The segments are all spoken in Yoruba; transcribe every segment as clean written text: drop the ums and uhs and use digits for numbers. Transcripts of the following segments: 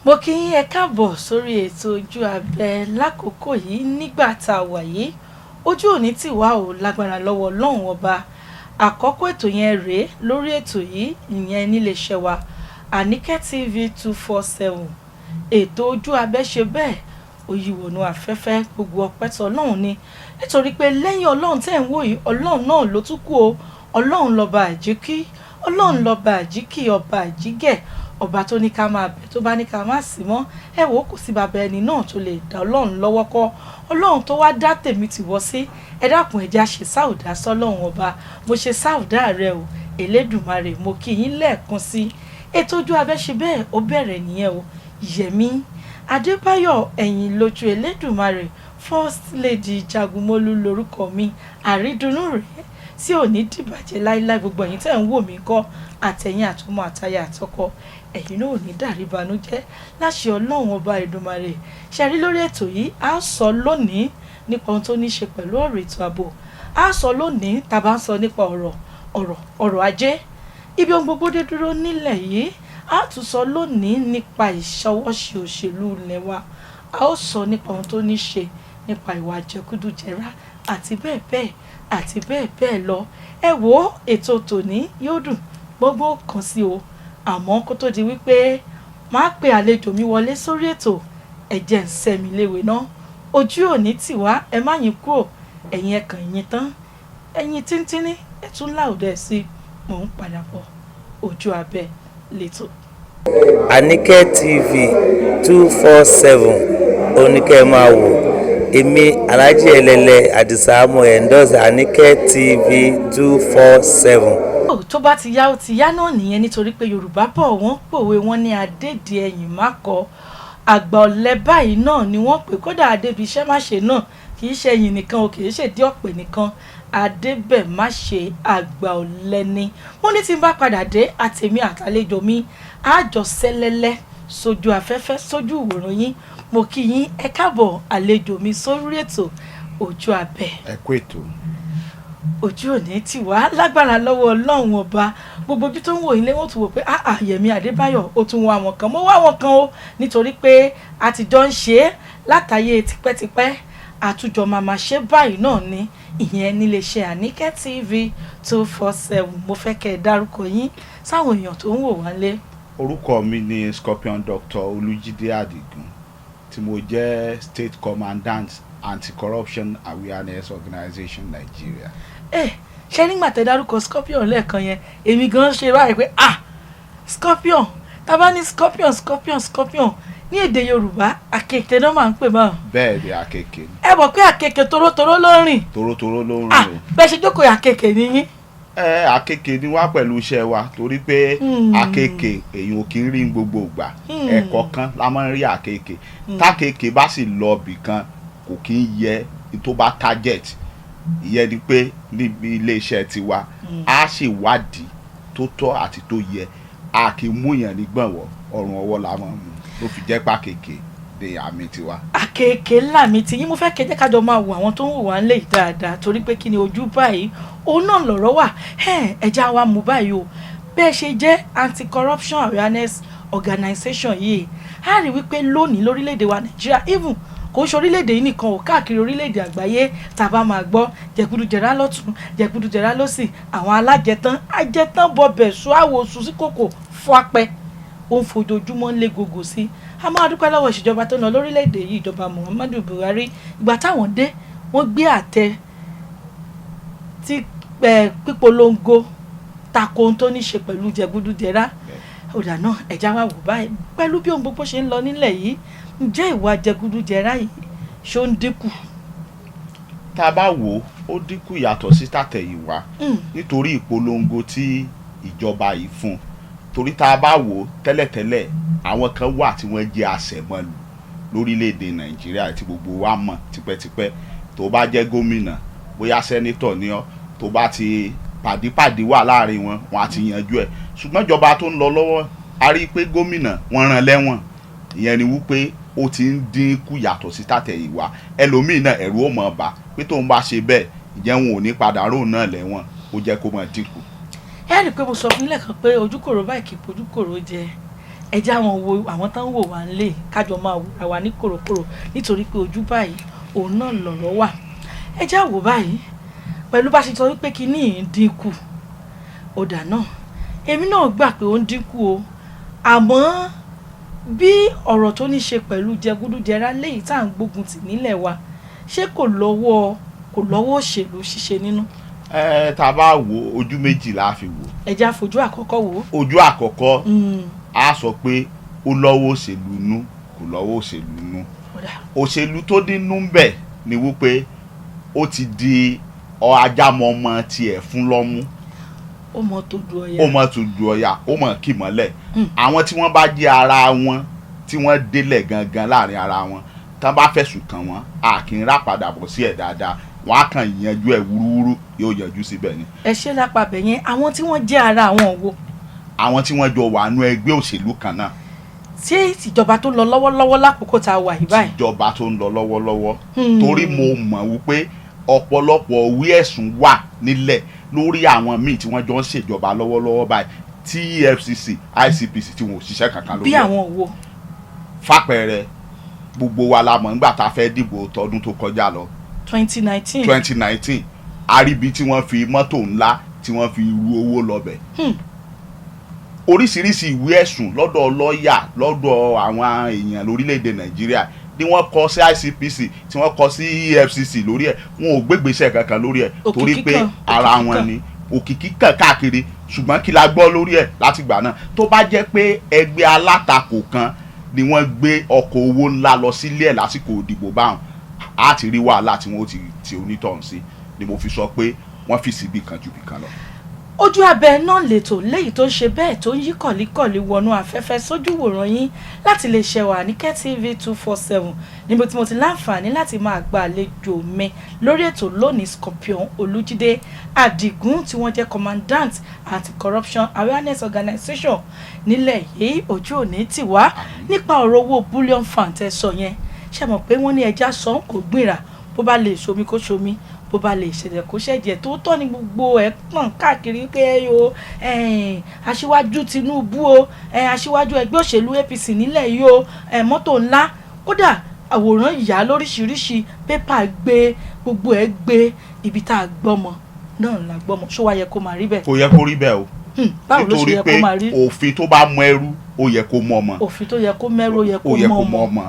Mo kí yín ẹ káàbọ̀ sórí ètò ojú abẹ lákòókò yìí nígbà tá a wà yìí. Ojú òní tì wá ò lágbára lọ́wọ́ Ọlọ́run ọba. Àkọ́kọ́ ètò yẹn rèé lórí ètò yìí ìyẹn níléeṣẹ́ wa Àníkẹ́ TV 247. Ètò ojú abẹ ṣe bẹ́ẹ̀ òyìnbó afẹ́fẹ́ gbogbo ọpẹ́ tí Ọlọ́run ni nítorí pé lẹ́yìn Ọlọ́run tẹ́ ń wò yìí Ọlọ́run náà ló tún kù o. Ọlọ́run lọ́ba àjíkí, Ọlọ́run lọ́ba àjíkí, ọba àjígẹ̀, ọba tó ní ká máa bẹ̀ tó bá ní ká má sí mọ́. Ẹ wò kò sí bàbá ẹni náà tó lè dá Ọlọ́run lọ́wọ́ kọ́. Ọlọ́run tó wá dá tèmi ti wọ́ sí ẹ dákun ẹ já ṣe sáùdá sọ́lọ́run ọba. Mo ṣe sáùdá rẹ o Elédùmarè, mo kí yín lẹ́ẹ̀kan sí. Ètò ojú abẹ ṣe bẹ́ẹ̀ ó bẹ̀rẹ̀ nìyẹn o. Yẹmí Adébáyọ̀ ẹ̀yìn lójú Elédùmarè, First Lady Jagunmólú lórúkọ mi. Àrídùnnú rèé tí ò ní dìbàjẹ́ láíláí. Gbogbo ẹ̀yin tẹ́ ń wò mí kọ́ àtẹ̀yìn àtọmọ àtaya àtọkọ ẹ̀yin náà ò ní dàrí banújẹ́ láṣẹ Ọlọ́run ọba Èdùmàrè. Ṣe rí lórí ètò yìí a sọ lónìí nípa ohun tó ní ṣe pẹ̀lú ọ̀rọ̀ ètò ààbò. A sọ lónìí tá bá ń sọ nípa ọ̀rọ̀ ajé ibi ohun gbogbo dé dúró nílẹ̀ yìí. A tún sọ lónìí nípa ìṣọwọ́ṣe òṣèlú ilẹ̀ wa. A ó sọ nípa ohun tó ní ṣe nípa ìwà jẹkúdújẹrá àti bẹ́ẹ̀ bẹ́ẹ̀ àti bẹ́ẹ̀ bẹ́ẹ̀ lọ. Ẹ wo ètò tòní yóò dùn gbogbo kan sí o. Àmọ́ kó tó di wípé máa pe àlejò mi wọlé sórí ètò ẹ̀jẹ̀ ń sẹ́mi léwe náà. Ojú òní tì wá ẹ má yín kúrò ẹ̀yin ẹ̀kàn yín tán ẹ̀yin tíntínní ẹ̀ tún láòdẹ̀ sí. Mò ń padà bọ̀ ojú abẹ lẹ́tọ̀. Àníkẹ́ TV 247 oníkẹ́ máa wò. Èmi Alhaji Ẹlẹ́lẹ́ Àdìsá mo endorse Àníkẹ́ TV 247. Tó bá ti yá ó ti yá náà nìyẹn nítorí pé Yorùbá bọ̀ wọ́n pòwe wọ́n ní adédè ẹ̀yìn má kọ. Àgbà ọ̀lẹ báyìí náà ni wọ́n pè, kódà adébí iṣẹ́ má ṣe náà kì í ṣe ẹ̀yìn nìkan o, kì í ṣe dí ọ̀pẹ nìkan. Adébẹ̀ má ṣe àgbà ọ̀lẹ ni. Mo ní tí n bá padà dé àtèmi àtàlejò mi àjọ sẹ́lẹ́lẹ́ sójú afẹ́fẹ́ sójú ìwòran yín. Mo kí yín ẹ káàbọ̀ àlejò mi sórí ètò ojú abẹ. Ẹ kú ètò. Ojú òní tì wá lágbára lọ́wọ́ Ọlọ́run ọba. Gbogbo ojú tó ń wò ilé wọn tún wò pé Yẹmí Adébáyọ̀ ó tún wá wọn kan. Mo wá wọn kan o nítorí pé àtijọ́ ń ṣe é látàyè tipẹ́tipẹ́. Àtújọ màmá ṣe báyìí náà ni ìyẹn níléeṣẹ́ Àníkẹ́ TV 247. Mo fẹ́ kẹ́ ẹ dárúkọ yín sáwọn èèyàn tó ń wò wá lé. Orúkọ mi ni Scorpion Dr. Olújídé Àdìgún tí mo jẹ́ State Commandant Anti-Corruption Awareness Organization Nigeria. Ṣé nígbà tẹ́ dárúkọ Scorpion lẹ́ẹ̀kan yẹn èmi gan ṣe báyìí pé Scorpion tá bá ní Scorpion ní èdè Yorùbá àkekèé náà máa ń pè báwọn. Bẹ́ẹ̀ ni àkekèé ni. Ẹ mọ̀ pé àkekèé torótoró ló ń rìn. Torótoró ló ń rìn o. Bẹ́ẹ̀ ṣe jókòó àkekèé ni yín. Àkekèé ni wá pẹ̀lú iṣẹ́ wa torí pé àkekèé èyàn ò kí ń rí gbogbo ìgbà. Ẹ̀kọ̀ọ̀kan la máa ń rí àkekèé. Tákekèé bá sì lọ bì kan kò kí ń yẹ tó bá target. Ìyẹn ni pé níbi iléeṣẹ́ tiwa a sì wádìí tó tọ́ àti tó yẹ. A kì í mú yàn ní gbọ̀nwọ́ ọrùn ọwọ́ la máa ń mú ló fi jẹ́ pàkekèé de àmì tiwa. Àkekèé ńlá mi ti yín. Mo fẹ́ kẹjẹ́ kájọ máa wo àwọn tó ń wò wá ń lè dáadáa torí pé kí ni ojú báyìí òun náà lọ̀rọ̀ wà. Ẹja wa mú báyìí o bẹ́ẹ̀ ṣe jẹ́ Anti-Corruption Awareness Organization yìí. A rí wípé lónìí lórílẹ̀‐èdè wa Nàìjíríà even kò ń ṣe orílẹ̀-èdè yìí nìkan ò káàkiri orílẹ̀-èdè àgbáyé tàbá máa gbọ́ jẹkúdújẹrá lọ́tún jẹkúdújẹrá lọ́sì àwọn ajẹtán bọbẹ̀ sọ àwòsùn sí kòkò fún apẹ́ ó ń fojoojúmọ́ lé gògò sí. A máa dúpẹ́ lọ́wọ́ ìṣèjọba tó ń lọ lórílẹ̀‐èdè yìí ìjọba Muhammadu Buhari. Ìgbà táwọn dé wọ́n gbé àtẹ tí pípolongo tako ohun tó ní ṣe pẹ̀lú jẹgúdújẹrá. Ọ̀dà náà ẹ̀já wa wò báyìí pẹ̀lú bí ohun gbogbo ṣe ń lọ nílẹ̀ yìí ǹjẹ́ ìwà jẹgúdújẹrá yìí ṣó ń dínkù? Tá a bá wò ó dínkù yàtọ̀ sí tàtẹ̀yìnwá nítorí ìpolongo tí ìjọba yìí fún. Torí tá a bá wò tẹ́lẹ̀tẹ́lẹ̀ àwọn kan wà tí wọ́n jẹ́ àṣẹmọ́lù lórílẹ̀‐èdè Nàìjíríà tí gbogbo wa mọ̀ tipẹ́tipẹ́. Tó bá jẹ́ gómìnà bóyá sẹ́nítọ̀ ni ọ́ tó bá ti pàdípàdé wà láàrin wọn á ti yanjú ẹ̀. Ṣùgbọ́n ìjọba tó ń lọ lọ́wọ́ a rí i pé gómìnà wọ́n rán lẹ́wọ̀n. Ìyẹn ni wípé ó ti ń dínkù yàtọ̀ sí tàtẹ̀yìnwá. Ẹlòmíì náà ẹ̀rù ó mọ̀ bà pé tóun bá ṣe bẹ́ẹ̀ ìjẹ́ wọn ò ní padà róun náà lẹ́wọ̀n ó jẹ́ kó máa dínkù. Ẹ rí i pé mo sọ fún ilé kan pé ojúkòrò báyìí kì í pojúkòrò jẹ ẹ jẹ́ àwọn wo àwọn tán ń wò wá nílé kájọ máa wò àwa ní kòròkòrò nítorí pé ojú báyìí òun náà lọ̀rọ̀ wà. ẹ jẹ́ àwò báyìí pẹ̀lú bá ṣe sọ wípé kíní yìí ń dínkù ọ̀dà náà èmi náà gbà pé ó ń dínkù o àmọ́ bí ọ̀rọ̀ tó ní ṣe pẹ̀lú jẹgúdújẹrá léyìí tá à ń gbógun tì nílẹ̀ wa ṣé kò lọ́wọ́ òṣèlú ṣíṣe nínú. Tá a bá wo ojú méjì la fi wò. ẹ já fojú àkọ́kọ́ wò. ojú àkọ́kọ́ a sọ pé ó lọ́wọ́ òṣèlú nú kò lọ́wọ́ òṣèlú nú. òṣèlú tó nínú ń bẹ̀ ni wípé ó ti di ajámọ́mọ́ tiẹ̀ fún lọ́mú. ó mọ tó du ọ̀yà. ó mọ tó du ọ̀yà ó mọ kì mọ́lẹ̀. àwọn tí wọ́n bá jẹ́ ara wọn tí wọ́n délẹ̀ gangan láàrin ara wọn tán bá fẹ̀sùn kàn wọ́n a kì í rà padà bọ̀ sí ẹ̀ dáadáa wọ́n á kàn yanjú ẹ̀ wúrúwúrú yóò yanjú síbẹ̀ ni. ẹ ṣe lápapẹ̀ yẹn àwọn tí wọ́n jẹ́ ara àwọn wo. àwọn tí wọ́n jọ wà nú ẹgbẹ́ òṣèlú kan náà. ṣé ìjọba tó ń lọ lọ́wọ́lọ́wọ́ lákòókò tá a wà yìí báyìí. ìjọba tó ń lọ lọ́wọ́lọ́wọ́ torí mo mọ̀ wípé ọ̀pọ̀lọpọ̀ òwe ẹ̀sùn wà nílẹ̀ lórí àwọn míì tí wọ́n jọ ń ṣèjọba lọ́wọ́lọ́wọ́ báyìí tí EFCC ICPC tí wọn ò ṣiṣẹ́ kankan lórí ẹ̀. bí àwọn wo. fàpẹẹrẹ gbogbo wa la mọ̀ nígbà tá a fẹ́ dìbò tọdún tó kọjá lọ 2019 àríbi tí wọ́n fi mọ́tò ńlá tí wọ́n fi ru owó lọ́bẹ̀. oríṣiríṣi ìwé ẹ̀sùn lọ́dọ̀ lọ́ọ̀yà lọ́dọ̀ àwọn èèyàn lórílẹ̀‐èdè Nàìjíríà ni wọ́n kọ sí ICPC tí wọ́n kọ sí EFCC lórí ẹ̀ wọn ò gbégbèsè kankan lórí ẹ̀ torí pé ara wọn ni òkìkí kàn káàkiri ṣùgbọ́n kí la gbọ́ lórí ẹ̀ látìgbà náà tó bá jẹ́ pé ẹgbẹ́ alátakò kan ni wọ́n gbé ọkọ̀ owó ńlá lọ sílé ẹ̀ lásìkò ìdìbò báwọn á ti rí wàhálà tí wọ́n ti onítọ̀hún sí ni mo fi sọ pé wọ́n fi síbi kan ju bìkan lọ. ojú abẹ náà lètò léyìí tó ń ṣe bẹ́ẹ̀ tó ń yí kọ̀líkọ̀lí wọnú afẹ́fẹ́ sójú wòran yín láti lè ṣe wà Àníkẹ́ TV 247 níbi tí mo ti láǹfààní láti máa gba àlejò mi lórí ètò lónìí Scorpion Olújídé Àdìgún tí wọ́n jẹ́ commandant anti-corruption awareness organization nílẹ̀ yìí ojú òní tì wá nípa ọ̀rọ̀ owó bullion fund tẹ́ sọ yẹn ṣe mọ̀ pé wọ́n ní ẹja sàn kò gbìnrà bó bá lè ṣomi kó ṣomi bó bá lè ṣẹ̀jẹ̀ kó ṣẹ̀jẹ̀ tó tọ́ ni gbogbo ẹ̀ pọ̀n káàkiri pé o aṣíwájú Tinubu o aṣíwájú ẹgbẹ́ òṣèlú APC nílẹ̀ yìí o mọ́tò ńlá kódà àwòrán ìyá lóríṣiríṣi pépà gbé gbogbo ẹ̀ gbé ibi tá a gbọ́mọ náà la gbọ́mọ ṣó wá yẹ kó máa rí bẹ́ẹ̀. kò yẹ kó rí bẹ́ẹ̀ o báwo ló ṣe yẹ kó máa rí. nítorí pé òfin tó bá mọ ẹrú ó yẹ kó mọ ọmọ. òfin tó yẹ kó mẹ́rù ó yẹ kó mọ ọmọ.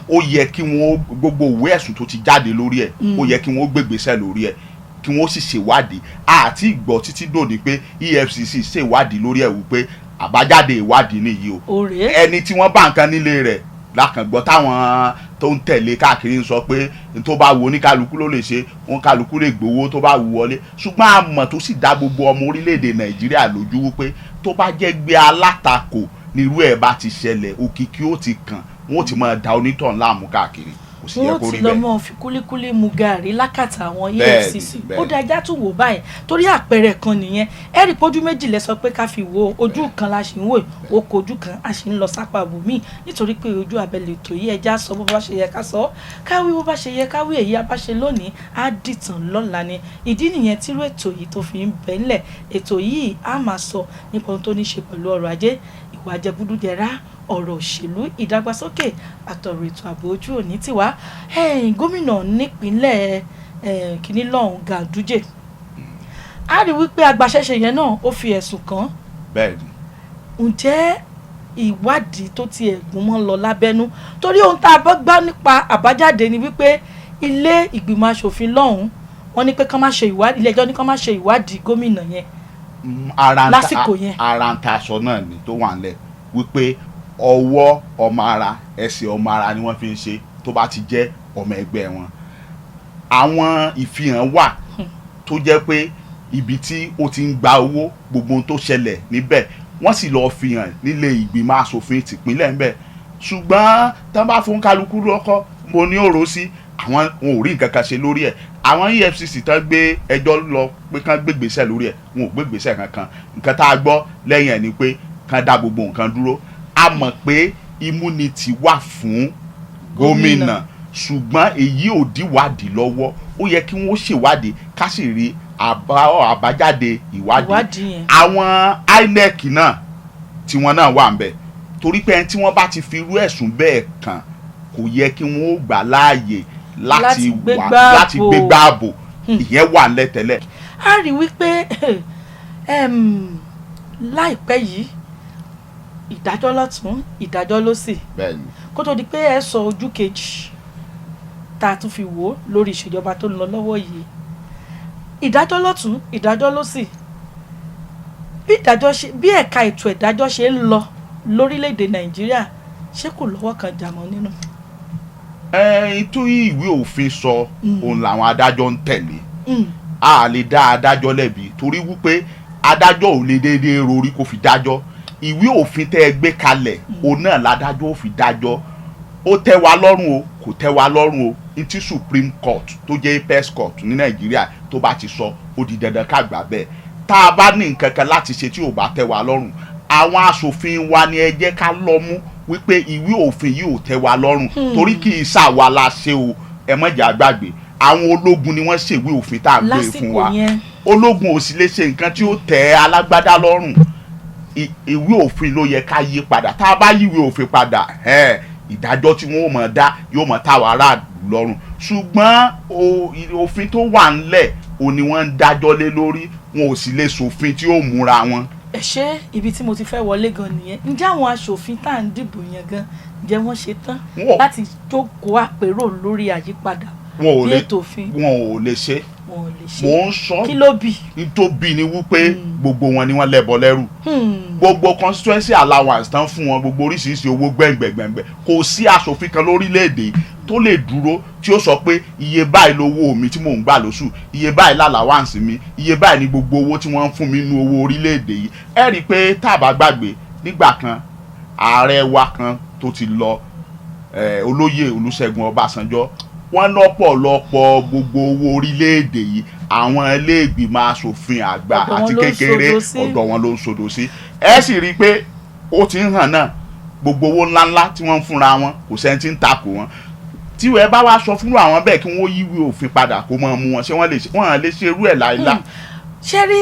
ó yẹ kí wọ́n gbogbo ìwé ẹ̀sùn tó ti jáde lórí ẹ̀ ó yẹ kí wọ́n gbégbèsè lórí ẹ̀ kí wọ́n sì ṣèwádìí àti ìgbọ́ títí dòní pé EFCC ṣèwádìí lórí ẹ̀ wípé àbájáde ìwádìí nìyí o ẹni tí wọ́n bá nǹkan nílé rẹ̀ lákàngbọ́ táwọn tó ń tẹ̀lé káàkiri ń sọ pé tó bá wù oníkálukú ló lè ṣe oníkálukú lè gbowó tó bá wù wọlé ṣùgbọ́n àmọ́ tó sì dá gbogbo ọmọ orílẹ̀-èdè Nàìjíríà lójú wípé tó bá jẹ́ gbé alátakò nírú ẹ̀ bá ti ṣẹlẹ̀ òkìkí ó ti kàn wọ́n ó ti máa da onítàn láàmú káàkiri kò sì yẹ kó rí bẹ́ẹ̀. wọ́n ti lọ mọ́ fi kúlíkúlí mu gàrí lákàtà àwọn EFCC ó dájá tún wò báyìí torí àpẹẹrẹ kan nìyẹn ẹ̀rì pójú méjì lẹ sọ pé ká fi wo ojú kan la ṣì ń wò oko ojú kan a ṣì ń lọ sápá bòmíì nítorí pé ojú abẹ́lẹ̀ ètò yìí ẹja sọ bó bá ṣe yẹ ká sọ káwí bó bá ṣe yẹ káwí èyí a bá ṣe lónìí á dìtàn lọ́la ni ìdí nìyẹn tírú ètò yìí tó fi ń bẹ ńlẹ̀ ètò yìí á máa sọ nípa ohun tó ní ṣe pẹ̀lú ọrọ̀ ajé ìwà jẹgúdújẹrá ọ̀rọ̀ òṣèlú ìdàgbàsókè àtọ̀rọ̀ ètò ààbò ojú òní tiwa gómìnà nípínlẹ̀ kìíní lọ́hùn Ganduje a rí wípé agbaṣẹ́ṣe yẹn náà ó fi ẹ̀sùn kàn. bẹ́ẹ̀ni. ǹjẹ́ ìwádìí tó ti ẹ̀gún mọ́ lọ lábẹ́nú torí ohun tá a bọ́ gbá nípa àbájáde ni wípé ilé ìgbìmọ̀ asòfin lọ́hùn wọ́n ní pé kán má ṣe ìwádìí ilé ẹjọ́ ní kán má ṣe ìwádìí gómìnà yẹn lásìkò yẹn. ara ń ta aṣọ náà ni tó wà nílẹ̀ wípé ọwọ́ ọmọ ara ẹsẹ̀ ọmọ ara ni wọ́n fi ń ṣe tó bá ti jẹ́ ọmọ ẹgbẹ́ wọn. àwọn ìfihàn wà tó jẹ́ pé ibi tí ó ti ń gba owó gbogbo ohun tó ṣẹlẹ̀ níbẹ̀ wọ́n sì lọ́ọ́ fi hàn nílé ìgbìmọ̀ asòfin tìpínlẹ̀ ńbẹ̀ ṣùgbọ́n tán bá fún kálukú lọ́kọ́ mo ní ọ̀rọ̀ sí àwọn wọn ò rí nǹkan kan ṣe lórí ẹ̀ àwọn EFCC tán gbé ẹjọ́ lọ pé kán gbégbèsè lórí ẹ̀ wọn ò gbégbèsè kankan nǹkan tá a gbọ́ lẹ́yìn ẹ̀ ni pé kán dá gbogbo nǹkan dúró a mọ̀ pé immunity wà fún gómìnà ṣùgbọ́n èyí ò díwádìí lọ́wọ́ ó yẹ kí wọ́n ṣèwádìí ká sì rí àbájáde ìwádìí àwọn INEC náà tí wọ́n náà wà ń bẹ̀ torí pé ẹni tí wọ́n bá ti fi irú ẹ̀sùn bẹ́ẹ̀ kàn kò yẹ kí wọ́n ó gbà láàyè láti gbégbá ààbò ìyẹn wà lẹ́tẹ̀lẹ̀. a rí wípé láìpẹ́ yìí ìdájọ́ lọ́tún ìdájọ́ lósì kó tó di pé ẹ sọ ojú kejì tá a tún fi wò ó lórí ìṣèjọba tó ń lọ lọ́wọ́ yìí ìdájọ́ lọ́tún ìdájọ́ lósì bí ẹ̀ka ètò ìdájọ́ ṣe ń lọ lórílẹ̀‐èdè Nàìjíríà ṣé kò lọ́wọ́ kan jà mọ́ nínú. tó ìwé òfin sọ òun làwọn adájọ́ ń tẹ̀lé a lè dá adájọ́ lẹ́bi torí wípé adájọ́ ò lè déédéé rorí kó fi dájọ́ ìwé òfin tẹ́ ẹ gbé kalẹ̀ òun náà ládájọ́ ò fi dájọ́ ó tẹ́ wa lọ́rùn o kò tẹ́ wa lọ́rùn o ní tí Supreme Court tó jẹ́ apex court ní Nàìjíríà tó bá ti sọ ó di dandan ká gbà bẹ́ẹ̀ tá a bá ní nǹkan kan láti ṣe tí ò bá tẹ́ wa lọ́rùn àwọn aṣòfin wa ni ẹ jẹ́ ká lọ mú wípé ìwé òfin yìí ò tẹ́ wa lọ́rùn torí kì í ṣàwa la ṣe o ẹ má jà gbàgbé àwọn ológun ni wọ́n ṣèwé òfin tá a gbé fún wa ológun ò sì lè ṣe nǹkan tí ó tẹ́ alágbádá lọ́rùn ìwé òfin ló yẹ ká yí padà tá a bá yí ìwé òfin padà ìdájọ́ tí wọ́n mọ̀ dá yóò mọ̀ táwọn aráàlú lọ́rùn ṣùgbọ́n òfin tó wà ńlẹ̀ ò ní wọ́n ń dájọ́ lé lórí wọn ò sì lè ṣòfin tí ó múra wọn. ẹ ṣe ibi tí mo ti fẹ́ wọlé gan nìyẹn ǹjẹ́ àwọn aṣòfin tá à ń dìbò yẹn gan ǹjẹ́ wọ́n ṣe tán láti jókòó àpérò lórí àyípadà bí ètò òfin. wọn ò lè ṣe mo ń sọ kí ló bì tó bì ní wípé gbogbo wọn ni wọ́n lẹ́bọ lẹ́rù gbogbo constituency allowance tán fún wọn gbogbo oríṣiríṣi owó gbẹ̀ngbẹ̀ngbẹ̀ kò sí aṣòfin kan lórílẹ̀‐èdè tó lè dúró tí ó sọ pé iye báyìí lówó mi tí mò ń gbà lóṣù iye báyìí lálàwáǹsì mi iye báyìí ni gbogbo owó tí wọ́n ń fún mi nínú owó orílẹ̀‐èdè yìí ẹ rí i pé tá a bá gbàgbé nígbà kan ààrẹ wa kan tó ti lọ olóyè Olúṣẹ́gun Ọbásanjọ́ wọ́n lọ́pọ̀lọpọ̀ gbogbo owó orílẹ̀-èdè yìí àwọn ilé-ìgbìmọ̀ asòfin àgbà àti kékeré ọ̀dọ̀ wọn ló ń sodò sí ẹ sì rí i pé ó ti ń hàn náà gbogbo owó ńláńlá tí wọ́n ń fúnra wọn kò sẹ́ni tí ń takò wọn tí wọ́n bá wá sọ fún àwọn bẹ́ẹ̀ kí wọ́n yíwèé òfin padà kó mọ̀ mú wọn ṣé wọ́n lè ṣe irú ẹ̀ láìláà. ṣé rí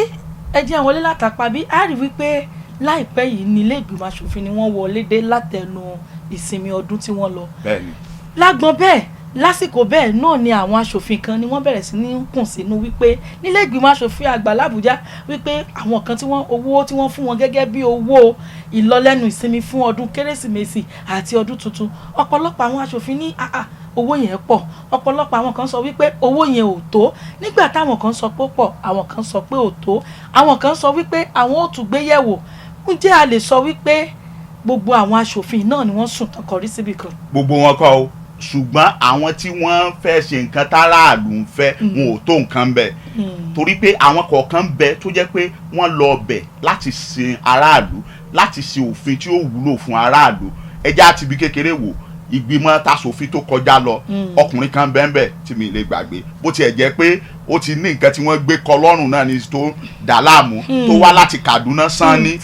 ẹjẹ́ àwọn wọlé látàpá bí a rí wípé láìpẹ́ yìí ní ilé-ìgbìmọ̀ asòfin ni wọ́n wọlé dé látẹnu ìsinmi ọdún tí wọ́n lọ. bẹ́ẹ̀ni. lágbọn bẹ́ẹ̀ lásìkò bẹ́ẹ̀ náà ni àwọn aṣòfin kan ni wọ́n bẹ̀rẹ̀ sí ní kùn sínú wípé nílé ìgbìmọ̀ aṣòfin àgbà l'Àbújá wípé àwọn kan owó tí wọ́n fún wọn gẹ́gẹ́ bí owó ìlọlẹ́nu ìsinmi fún ọdún kérésìmesì àti ọdún tuntun ọ̀pọ̀lọpọ̀ àwọn aṣòfin ní owó yẹn pọ̀ ọ̀pọ̀lọpọ̀ àwọn kan sọ wípé owó yẹn ò tó nígbà táwọn kan sọ pé pọ̀ àwọn kan sọ pé ò tó àwọn kan sọ wípé àwọn ò tún gbé yẹ̀wò ǹjẹ́ a lè sọ wípé gbogbo àwọn aṣòfin náà ni wọ́n sùn tán kọrí síbì kan. gbogbo wọn kọ́ o ṣùgbọ́n àwọn tí wọ́n fẹ́ ṣe nǹkan táráàlú ń fẹ́ wọn ò tó nǹkan bẹ̀ torí pé àwọn kọ̀ọ̀kan bẹ tó jẹ́ pé wọ́n lọ bẹ̀ láti sin aráàlú láti ṣe òfin tí ó wúlò fún aráàlú ẹjẹ́ àti ibi kékeré wò ìgbìmọ̀ tasòfin tó kọjá lọ ọkùnrin kan bẹ́ẹ̀ tí mi lè gbàgbé bó tiẹ̀ jẹ́ pé ó ti ní nǹkan tí wọ́n gbé kọ lọ́rùn náà ní tó dà láàmú tó wá láti Kaduna Sanni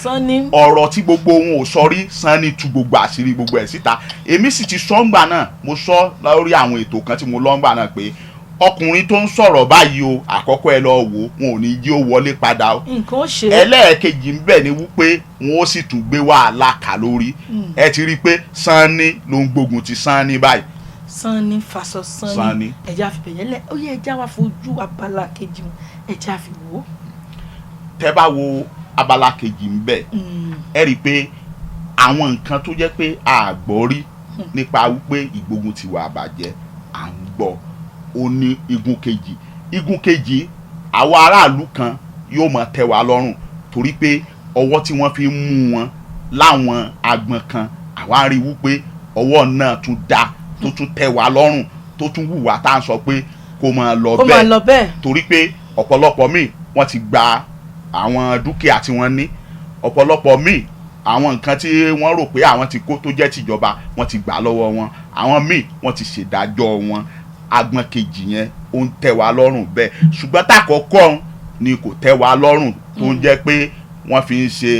ọ̀rọ̀ tí gbogbo wọn ò sọ rí Sanni tú gbogbo àṣírí gbogbo ẹ̀ síta èmi sì ti sọ́ngbà náà mo sọ lórí àwọn ètò kan tí mo lọ́ngbà náà pé ọkùnrin tó ń sọ̀rọ̀ báyìí o àkọ́kọ́ ẹ lọ wò wọn ò ní jí ó wọlé padà o nǹkan ó ṣe ẹlẹ́ẹ̀kejì ń bẹ̀ ni wípé wọn ó sì tún gbé wàhálà kà lórí ẹ ti rí i pé Sanni ló ń gbógun ti Sanni báyìí. Sanni fasọ Sanni ẹja fi bẹ̀yẹ lẹ ó yẹ ẹja wa fojú abala kejì ẹja fi wò. tẹ́ bá wo abala kejì ń bẹ̀ ẹ rí i pé àwọn nǹkan tó jẹ́ pé a gbọ́ rí nípa wípé ìgbógun ti wà bàjẹ́ à ń gbọ́ ó ní igun kejì àwọn aráàlú kan yóò máa tẹ́ wa lọ́rùn torí pé ọwọ́ tí wọ́n fi mú wọn láwọn agbọ̀n kan àwa rí wípé ọwọ́ náà tún dá tó tún tẹ́ wa lọ́rùn tó tún wù wá tá à ń sọ pé kó máa lọ bẹ́ẹ̀ torí pé ọ̀pọ̀lọpọ̀ míì wọ́n ti gba àwọn dúkìá tí wọ́n ní ọ̀pọ̀lọpọ̀ míì àwọn nǹkan tí wọ́n rò pé àwọn ti kó tó jẹ́ tìjọba wọ́n ti gbà lọ́wọ́ wọn àwọn míì wọ́n ti ṣèdájọ́ wọn agbọn kejì yẹn ó ń tẹ́ wa lọ́rùn bẹ́ẹ̀ ṣùgbọ́n tàkọ́kọ́ ni kò tẹ́ wa lọ́rùn tó ń jẹ́ pé wọ́n fi ń ṣe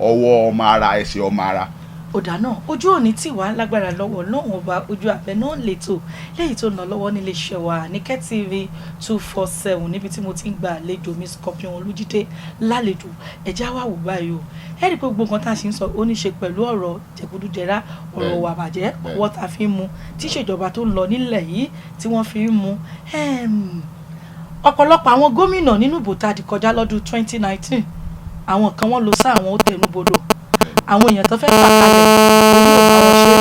ọwọ́ ọmọ ara ẹsẹ̀ ọmọ ara. ọ̀dà náà ojú òní tì wá lágbára lọ́wọ́ lọ́wọ́n ọba ojú abẹ náà lẹ́tọ̀ lẹ́yìn tó ń lọ lọ́wọ́ nílé iṣẹ́ wa Àníkẹ́ TV 247 níbi tí mo ti ń gba àlejò mi Scorpion Olújídé lálejò ẹ̀já wà wò báyìí o ẹ rí i pé gbogbo nǹkan tá a ṣe ń sọ ó ní ṣe pẹ̀lú ọ̀rọ̀ jẹgúdújẹrá ọ̀rọ̀ wà bàjẹ́ ọwọ́ tá a fi ń mu tí ìṣèjọba tó ń lọ nílẹ̀ yìí tí wọ́n fi ń mu ọ̀pọ̀lọpọ̀ àwọn gómìnà nínú ìbò tá a di kọjá lọ́dún 2019 àwọn kan wọ́n lọ sá àwọn ó tẹnubodò àwọn èèyàn tó fẹ́ fà kalẹ̀ orí ọ̀pọ̀ wọn ṣe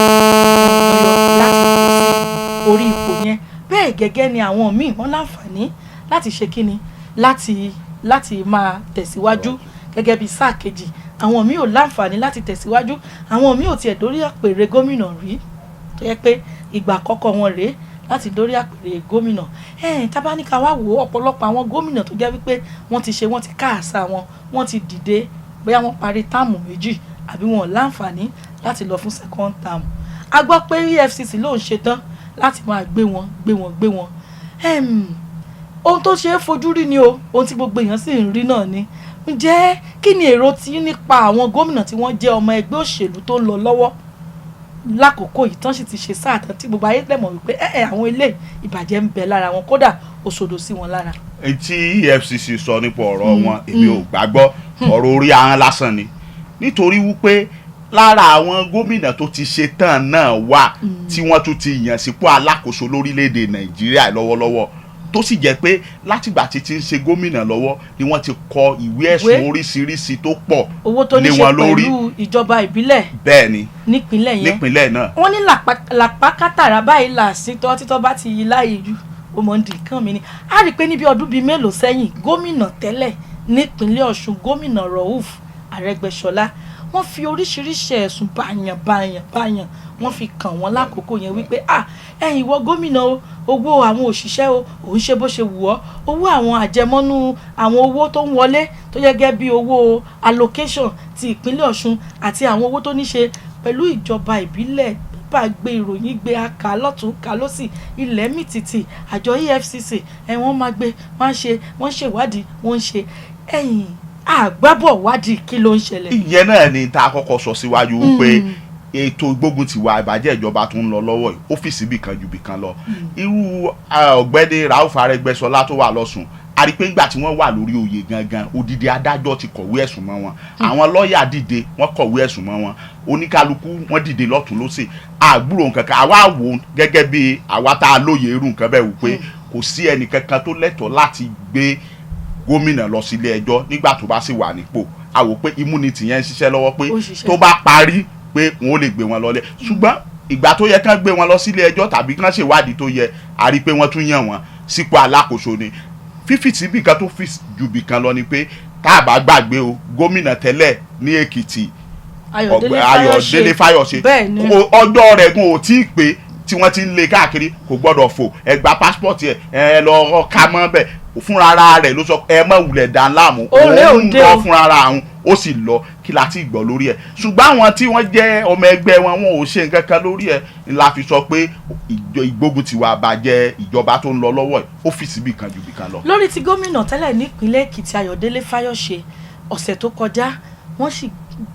láti kó sí orí ipò yẹn bẹ́ẹ̀ gẹ́gẹ́ ni àwọn míì wọ́n láǹfààní láti ṣe kíni láti máa tẹ̀síwájú gẹ́gẹ́ bí sáà kejì àwọn míì ò láǹfààní láti tẹ̀síwájú àwọn míì ò tiẹ̀ dórí àpèrè gómìnà rí tó yẹ pé ìgbà àkọ́kọ́ wọn rèé láti dórí àpèrè gómìnà tábánikà wá wò ọ̀pọ̀lọpọ̀ àwọn gómìnà tó jẹ́ wípé wọ́n ti káàsà wọ́n ti dìde bóyá wọ́n parí táàmù méjì àbí wọn láǹfààní láti lọ fún second term a gbọ́ pé EFCC ló ń ṣetán láti máa gbé wọn ohun tó ṣe é fojú rí ni o ohun tí gbogbo èèyàn sì ń rí náà ni ǹjẹ́ kí ni èrò tí nípa àwọn gómìnà tí wọ́n jẹ́ ọmọ ẹgbẹ́ òṣèlú tó ń lọ lọ́wọ́ lákòókò yìí tán sì ti ṣe sáà tán tí gbogbo ayé tẹ̀mọ̀ wípé àwọn ilé ìbàjẹ́ ń bẹ lára wọn kódà òṣòdò sí wọn lára. tí EFCC sọ nípa ọ̀rọ̀ wọn èmi ò gbàgbọ́ ọ̀rọ̀ orí ahọ́n lásán ni nítorí wípé lára àwọn gómìnà tó ti ṣe tán náà wà tí wọ́n tún ti yàn sípò alákòóso lórílẹ̀‐èdè Nàìjíríà lọ́wọ́lọ́wọ́ tó sì jẹ́ pé látìgbà tí ti ń ṣe gómìnà lọ́wọ́ ni wọ́n ti kọ ìwé ẹ̀sùn oríṣiríṣi tó pọ̀ lé wọn lórí. owó tó ní ṣe pẹ̀lú ìjọba ìbílẹ̀ bẹ́ẹ̀ni nípínlẹ̀ náà. wọ́n ní làpákátàrà báyìí là sí títọ́ bá ti yí láàyè ju òmòǹdì kan mi ni a rí i pé níbi ọdún bíi mélòó sẹ́yìn gómìnà tẹ́lẹ̀ nípínlẹ̀ Ọ̀ṣun gómìnà Rauf Arẹ́gbẹ́ṣọlá wọ́n fi oríṣiríṣi ẹ̀sùn báyàn wọ́n fi kàn wọ́n lákòókò yẹn wípé ẹ̀yin ìwọ gómìnà owó àwọn òṣìṣẹ́ òun ṣe bó ṣe wù ọ́ owó àwọn àjẹmọ́nú àwọn owó tó ń wọlé tó yẹ gẹ́gẹ́ bí owó allocation ti ìpínlẹ̀ Ọ̀ṣun àti àwọn owó tó ní ṣe pẹ̀lú ìjọba ìbílẹ̀ bá gbé ìròyìn gbé aka lọ́tún ká lọ́sì ilẹ̀ mìtìtì àjọ EFCC wọ́n máa gbé wọ́n ṣèwádìí wọ́n ń ṣe ẹ̀yìn àgbábọ̀ wádìí kí ló ń ṣẹlẹ̀. ìyẹn náà ni tá a kọ́kọ́ sọ síwájú wípé ètò ìgbógun ti wà ìbàjẹ́ ìjọba tó ń lọ lọ́wọ́ yìí ọ́fíìsì bìkan ju bìkan lọ irú ọ̀gbẹ́ni Rauf Arẹ́gbẹ́ṣọlá tó wà lọ́sùn a rí pé nígbà tí wọ́n wà lórí oyè gangan odidi adájọ́ ti kọ̀wé ẹ̀sùn mọ́ wọn àwọn lọ́ọ̀yà dìde wọ́n kọ̀wé ẹ̀sùn mọ́ wọn oníkálukú wọ́n dìde lọ́tún lọ́sẹ̀ àgbúrò nǹkan kan àwa wò gẹ́gẹ́ bí àwa tá a lóye irú nǹkan bẹ́ẹ̀ wò pé kò sí ẹnì kankan tó lẹ́tọ̀ọ́ láti gbé gómìnà lọ sílé ẹjọ́ nígbà tó bá sì wà nípò a wò pé immunity yẹn ń ṣiṣẹ́ lọ́wọ́ pé tó bá parí pé wọn ò lè gbé wọn lọlé ṣùgbọ́n ìgbà tó yẹ kán gbé wọn lọ sílé ẹjọ́ tàbí kán ṣèwádìí tó yẹ a rí pé wọ́n tún yàn wọ́n sípò alákòóso ni fífi tí bìkan tó fi ju bìkan lọ ni pé tá a bá gbàgbé o gómìnà tẹ́lẹ̀ ní Èkìtì Ayọ̀délé Fáyọ̀ṣe ọjọ́ rẹ̀ gùn ò tí ì pé tí wọ́n ti ń lé káàkiri kò gbọ́dọ̀ fò ẹ gba pásítọ̀tì ẹ lọ ká mọ́ bẹ́ẹ̀ fúnra rẹ̀ ló sọ ẹ mọ̀ wulẹ̀ dán láàmú òun ń lọ fúnra àwọn ó sì lọ kí la ti gbọ́ lórí ẹ̀ ṣùgbọ́n àwọn tí wọ́n jẹ́ ọmọ ẹgbẹ́ wọn ò ṣe nǹkan kan lórí ẹ̀ la fi sọ pé ìgbógun ti wà bàjẹ́ ìjọba tó ń lọ lọ́wọ́ ẹ̀ ọ́fíìsì bìkan ju bìkan lọ. lórí ti gómìnà tẹ́lẹ̀ nípínlẹ̀ Èkìtì Ayọ̀délé Fáyọ̀ṣe ọ̀sẹ̀ tó kọjá wọ́n sì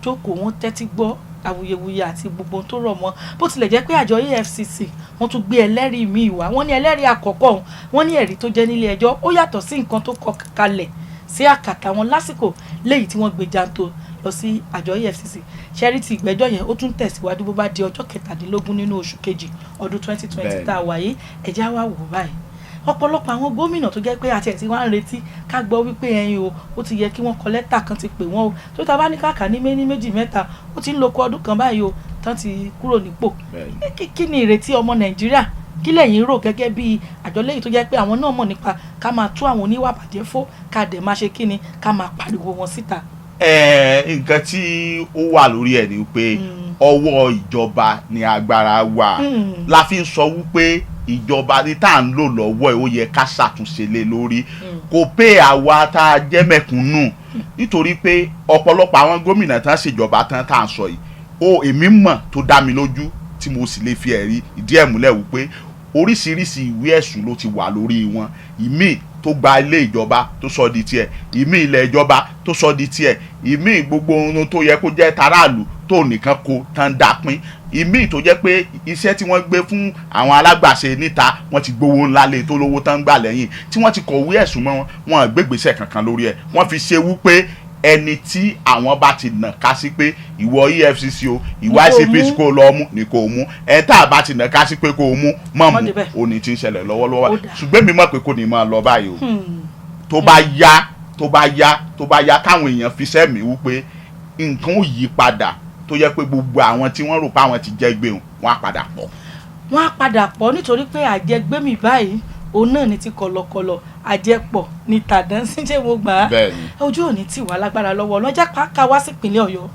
jókòó wọ́n tẹ́tí gbọ́ awuyewuye àti gbogbo tó rọ̀ mọ́ bó tilẹ̀ jẹ́ pé àjọ EFCC wọ́n tún gbé ẹlẹ́rìí míì wá wọ́n ní ẹlẹ́rìí àkọ́kọ́ wọ́n ní ẹ̀rí tó jẹ́ nílé ẹjọ́ ó yàtọ̀ sí nǹkan tó kọ kalẹ̀ sí àkàtà wọn lásìkò léyìí tí wọ́n gbé janto lọ sí àjọ EFCC ṣẹ́rí ti ìgbẹ́jọ́ yẹn ó tún tẹ̀síwájú bó bá di ọjọ́ 17 nínú oṣù kejì ọdún 2020 tá a wà yìí ẹ̀já wa wò báyìí ọ̀pọ̀lọpọ̀ àwọn gómìnà tó jẹ́ pé àti ẹ̀ tí wọ́n á ń retí ká gbọ́ wípé ẹ̀yin o ó ti yẹ kí wọ́n kọ lẹ́tà kan ti pè wọ́n o tó ta bá ní kàkà ní méjì mẹ́ta ó ti ń lo ọdún kan báyìí o tán ti kúrò nípò kí ni ìrètí ọmọ Nàìjíríà kí lẹ́yìn rò gẹ́gẹ́ bí àjọ lẹ́yìn tó jẹ́ pé àwọn náà mọ̀ nípa ká máa tú àwọn oníwà bàjẹ́ fó ká dẹ̀ máa ṣe kíni ká máa pariwo wọn síta. nǹkan tí ó wà lórí ẹ̀ ni pé ọwọ́ ìjọba ni agbára wà la fi ń sọ wípé ìjọba ní tá à ń lò lọ́wọ́ ẹ̀ ó yẹ ká ṣàtúnṣe lé lórí kò pé àwa tá a jẹ́ mẹ̀kúnnù nítorí pé ọ̀pọ̀lọpọ̀ àwọn gómìnà tán ṣèjọba tán tá à ń sọ yìí èmi mọ̀ tó dá mi lójú tí mo sì lè fi ẹ̀rí ìdí ẹ̀ múlẹ̀ wípé oríṣiríṣi ìwé ẹ̀sùn ló ti wà lórí wọn ìmíì tó gba ilé ìjọba tó sọ di tiẹ̀ ìmíì ilẹ̀ ìjọba tó sọ di tiẹ̀ ìmíì gbogbo ohun tó yẹ kó jẹ́ taráàlú tó nìkan kó tán dá pín ìmíì tó jẹ́ pé iṣẹ́ tí wọ́n gbé fún àwọn alágbàṣe níta wọ́n ti gbowó ńlá lé tó lówó tán gbà lẹ́yìn tí wọ́n ti kọ̀wé ẹ̀sùn mọ́ wọn gbégbèsè kankan lórí ẹ̀ wọ́n fi ṣe wípé ẹni tí àwọn bá ti nà ká sí pé ìwọ EFCC o ìwọ ICPC kò lọ mú ni kò mú ẹ tá a bá ti nà ká sí pé kò mú mọ́ mú òní tí ń ṣẹlẹ̀ lọ́wọ́lọ́wọ́ ṣùgbọ́n mi mọ̀ pé kò ní máa lọ báyìí o tó bá yá káwọn èèyàn fi sẹ́mi wípé nǹkan ò yí padà tó yẹ pé gbogbo àwọn tí wọ́n rò pé àwọn ti jẹ́ gbé wọn á padà pọ̀. wọ́n á padà pọ̀ nítorí pé àjẹgbẹ́mì báyìí òun náà ní ti kọ̀lọ̀kọ̀lọ̀ àjẹpọ̀ ní tàdánsí jẹ́ mo gbà á ojú òní tí wà lágbára lọ́wọ́ ọlọ́jà ká wá sí ìpínlẹ̀ Ọ̀yọ́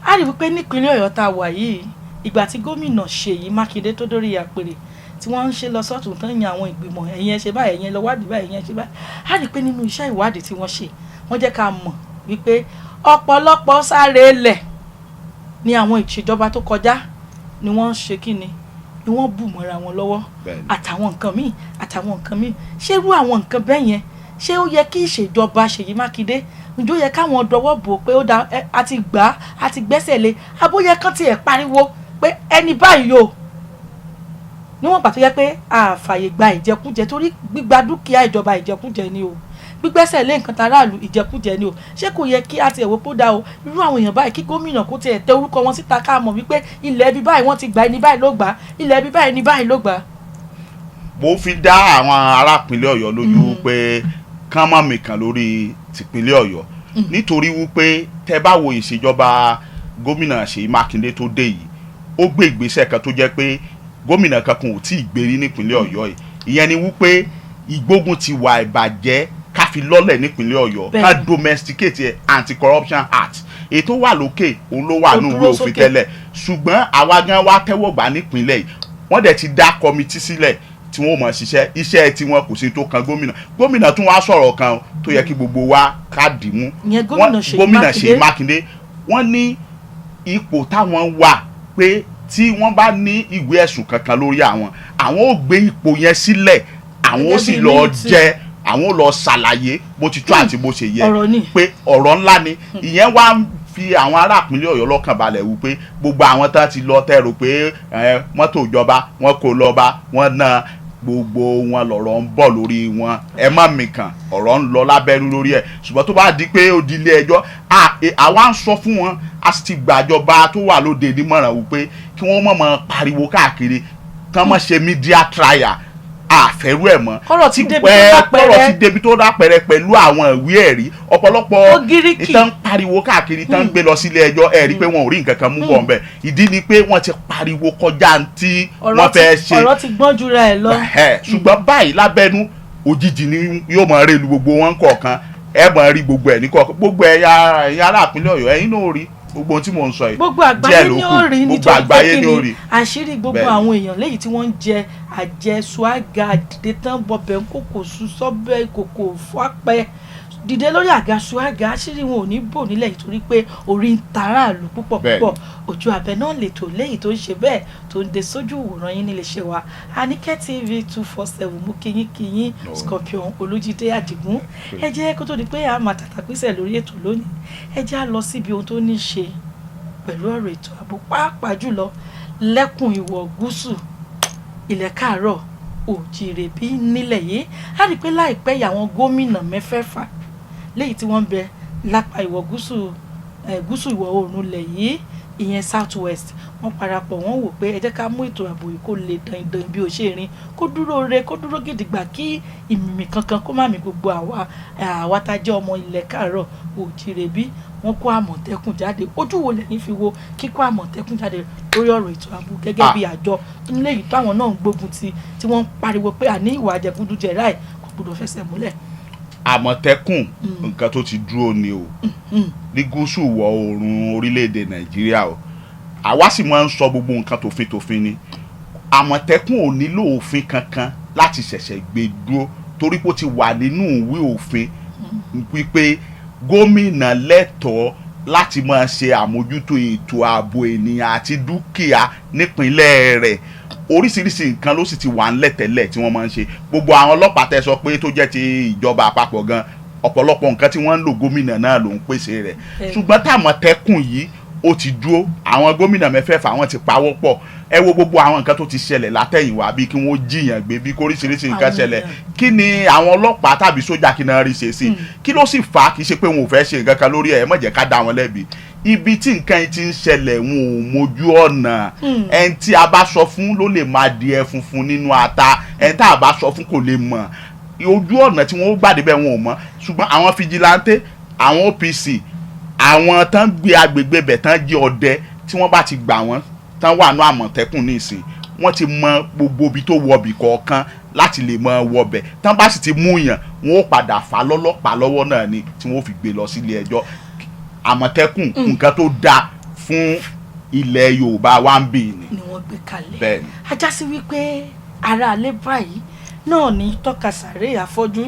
a rí wípé nípínlẹ̀ Ọ̀yọ́ tá a wà yìí ìgbà tí gómìnà Ṣèyí Mákindé tó dórí àpèrè tí wọ́n ń ṣe lọ sọ́tún tán yan àwọn ìgbìmọ̀ ẹ̀yẹn ṣe báyìí ẹ̀yẹn lọ wádìí báyìí ẹ̀yẹn ṣe báyìí a rí pé nínú iṣẹ́ ìwádìí tí wọ́n ṣe wọ́n jẹ́ ká mọ̀ wípé ọ̀pọ̀lọpọ̀ sáré lẹ̀ ní àwọn ìṣèjọba tó kọjá ni wọ́n ṣe kíni ni wọ́n bù mọ́ra wọn lọ́wọ́ àtàwọn nǹkan míì ṣé irú àwọn nǹkan bẹ́ẹ̀ yẹn ṣé ó yẹ kí ìṣèjọba Ṣèyí Mákindé ǹjọ́ yẹ káwọn dọwọ́ bò pé ó da àti gbà àti gbẹ́sẹ̀ lé abóyẹ kan tiẹ̀ pariwo pé ẹni báyìí o níwọ̀n pàtó yẹ pé àfààyè gba ìjẹkújẹ torí gbígba dúkìá ìjọba ìjẹkújẹ ni o gbígbẹ́sẹ̀ lé nǹkan taráàlú ìjẹkújẹ ni o ṣé kò yẹ kí a ti ẹ̀wọ́ pọ́ da o irú àwọn èèyàn báyìí kí gómìnà kó tiẹ̀ tẹ orúkọ wọn síta ká mọ̀ wípé ilẹ̀ ibi báyìí wọ́n ti gbà ẹni báyìí ló gbà ilẹ̀ ibi báyìí ni báyìí ló gbà. mo fi dá àwọn arápínlẹ̀ Ọ̀yọ́ lójú pé kán má mìkan lórí tìpínlẹ̀ Ọ̀yọ́ nítorí wípé tẹ bá wo ìṣèjọba gómìnà Ṣèyí Mákindé tó dé yìí ó gbé ìgbésẹ̀ kan tó jẹ́ pé gómìnà kankan ò tí ì gbérí nípínlẹ̀ Ọ̀yọ́ yìí ìyẹn ni wípé ìgbógun ti wà ìbàjẹ́ ká fi lọ́lẹ̀ nípínlẹ̀ Ọ̀yọ́ ká domesticate anti-corruption act ètò wà lókè òun ló wà nínú ìwé òfin tẹ́lẹ̀ ṣùgbọ́n àwa gan wa tẹ́wọ́ gbà nípínlẹ̀ yìí wọ́n dẹ̀ ti dá kọmitì sílẹ̀ tí wọ́n mọ̀ ṣiṣẹ́ iṣẹ́ tí wọ́n kò sí tó kan gómìnà tún wá sọ̀rọ̀ kan tó yẹ kí gbogbo wa ká dì mú gómìnà Ṣèyí Mákindé wọ́n ní ipò táwọn wà pé tí wọ́n bá ní ìwé ẹ̀sùn kankan lórí àwọn ò gbé ipò yẹn sílẹ̀ àwọn ó sì lọ jẹ́ àwọn ò lọ ṣàlàyé bó ti tó àti bó ṣe yẹ pé ọ̀rọ̀ ńlá ni ìyẹn wá ń fi àwọn ará ìpínlẹ̀ Ọ̀yọ́ lọ́kàn balẹ̀ wípé gbogbo àwọn tán ti lọ tẹ̀rù pé mọ́tò ìjọba wọn kò lọ́ba wọn náà gbogbo wọn lọ̀rọ̀ ń bọ̀ lórí wọn ẹ má mìkan ọ̀rọ̀ ń lọ lábẹ́nú lórí ẹ̀ ṣùgbọ́n tó bá di pé ó di ilé ẹjọ́ àwa ń sọ fún wọn a sì ti gbàjọba tó wà lóde nímọ̀ràn wípé kí wọ́n mọ̀ pariwo káàkiri kán mọ̀ ṣe media trial àfẹ́rú ẹ̀ mọ́ kọ́rọ̀ ti débi tó dápẹ̀rẹ̀ pẹ̀lú àwọn ìwé ẹ̀rí ọ̀pọ̀lọpọ̀ ìtàn pariwo káàkiri tán gbé lọ sílé ẹjọ́ ẹ̀rí pé wọn ò rí nǹkan kan mú bọ̀ ńbẹ̀ ìdí ni pé wọ́n ti pariwo kọjá tí wọ́n fẹ́ ṣe ọ̀rọ̀ ti gbọ́n jura ẹ̀ lọ. ṣùgbọ́n báyìí lábẹ́nú òjijì ni yóò máa rèlú gbogbo wọn kọ̀ọ̀kan ẹ máa rí gbogbo ẹ̀ ní kọ̀ọ̀kan gbogbo ẹ̀yà ará ìpínlẹ̀ Ọ̀yọ́ ẹ̀yin náà rí gbogbo ohun tí mò ń sọ yìí gbogbo àgbáyé ni ó rí nítorí pé kí ni àṣírí gbogbo àwọn èèyàn léyìí tí wọ́n ń jẹ àjẹsùága dìde tán bọbẹ̀ kòkò sùn sọ́bẹ̀ kòkò fọ́pẹ́ dìde lórí àga ṣùága àṣírí wọn ò ní bò nílẹ̀ nítorí pé orí ń taráàlú púpọ̀ púpọ̀ ojú abẹ náà lètò léyìí tó ń ṣe bẹ́ẹ̀ tó ń de sójú ìwòran yín nílé ṣe wa Àníkẹ́ TV 247 mú kíyín Scorpion Olújídé Àdìgún ẹ jẹ́ kó tó di pé a máa tàtàpísẹ̀ lórí ètò lónìí ẹ jẹ́ á lọ síbi ohun tó ní ṣe pẹ̀lú ọ̀rọ̀ ètò ààbò pàápàá jùlọ lẹ́kùn ìwọ̀ gúúsù ilẹ̀ káàárọ̀ òjìrè bí nílẹ̀ yìí á rí i pé láìpẹ́ yìí àwọn gómìnà mẹ́fẹ̀ẹ̀fà léyìí tí wọ́n ń bẹ lápá ìwọ̀ gúúsù ìwọ̀ oòrùn ilẹ̀ yìí ìyẹn south west wọ́n parapọ̀ wọ́n wò pé ẹ jẹ́ ká mú ètò ààbò yìí kó lè dandan bí ó ṣe rìn kó dúró re kó dúró gidigba kí ìmìmì kankan kó má mì gbogbo àwa tá jẹ́ ọmọ ilẹ̀ káàárọ̀ òjìrè bí wọ́n kó Àmọ̀tẹ́kùn jáde ojú wo lẹ́yìn fi wo kíkó Àmọ̀tẹ́kùn jáde lórí ọ̀rọ̀ ètò ààbò gẹ́gẹ́ bí àjọ nílé yìí táwọn náà ń gbógun ti tí wọ́n ń pariwo pé àní ìwà àjẹgúdújẹrá ẹ̀ kò gbọdọ̀ fẹsẹ̀ múlẹ̀. Àmọ̀tẹ́kùn nǹkan tó ti dúró ni o ní gúúsù ìwọ̀ oòrùn orílẹ̀-èdè Nàìjíríà o àwa sì máa ń sọ gbogbo nǹkan tòfin ni Àmọ̀tẹ́kùn ò nílò òfin kankan láti ṣẹ̀ṣẹ̀ gbé dúró torí pé ó ti wà nínú ìwé òfin wípé gómìnà lẹ́tọ̀ọ́ láti máa ṣe àmójútó ètò ààbò ènìyàn àti dúkìá nípínlẹ̀ rẹ̀ oríṣiríṣi nǹkan ló sì ti wà ńlẹ̀ tẹ́lẹ̀ tí wọ́n máa ń ṣe gbogbo àwọn ọlọ́pàá tẹ́ sọ pé tó jẹ́ ti ìjọba àpapọ̀ gan ọ̀pọ̀lọpọ̀ nǹkan tí wọ́n ń lò gómìnà náà ló ń pèsè rẹ̀ ṣùgbọ́n t'Àmọ̀tẹ́kùn yìí ó ti dúró àwọn gómìnà mẹ́fẹ̀ẹ̀fà wọ́n ti pawọ́ pọ̀ ẹ wo gbogbo àwọn nǹkan tó ti ṣẹlẹ̀ látẹ̀yìnwá bíi kí wọ́n jiyàn gbé bí kóríṣiríṣi nǹkan ṣẹlẹ̀ kí ni àwọn ọlọ́pàá tàbí sójà kí náà rí ṣe sí kí ló sì fà á kì í ṣe pé wọn ò fẹ́ ṣe nǹkan kan lórí ẹ̀ má jẹ́ ká dá wọn lẹ́bi ibi tí nǹkan yìí ti ń ṣẹlẹ̀ wọn ò mójú ọ̀nà ẹni tí a bá sọ fún ló lè máa di ẹ funfun nínú ata ẹni tá a bá sọ fún kò lè mọ̀ ojú ọ̀nà tí wọ́n gbàdé bẹ́ẹ̀ wọn ò mọ̀ ṣùgbọ́n àwọn fijilantè àwọn OPC àwọn tán gbé agbègbè bẹ̀ tán jẹ́ ọdẹ tí wọ́n bá ti gbà wọ́n tán wà ní Àmọ̀tẹ́kùn nísìn wọ́n ti mọ gbogbo ibi tó wọbì kọ̀ọ̀kan láti lè mọ wọbẹ̀ tán bá sì ti mú yàn wọ́n ó padà fà lọ́lọ́pàá lọ́wọ́ náà ni tí wọ́n fi gbé lọ sílé ẹjọ́ Àmọ̀tẹ́kùn nǹkan tó dáa fún ilẹ̀ Yorùbá wa ń bì ni wọ́n gbé kalẹ̀ ajá sí wípé ara alẹ́ báyìí náà ní tọ́ka sàré àfọ́jú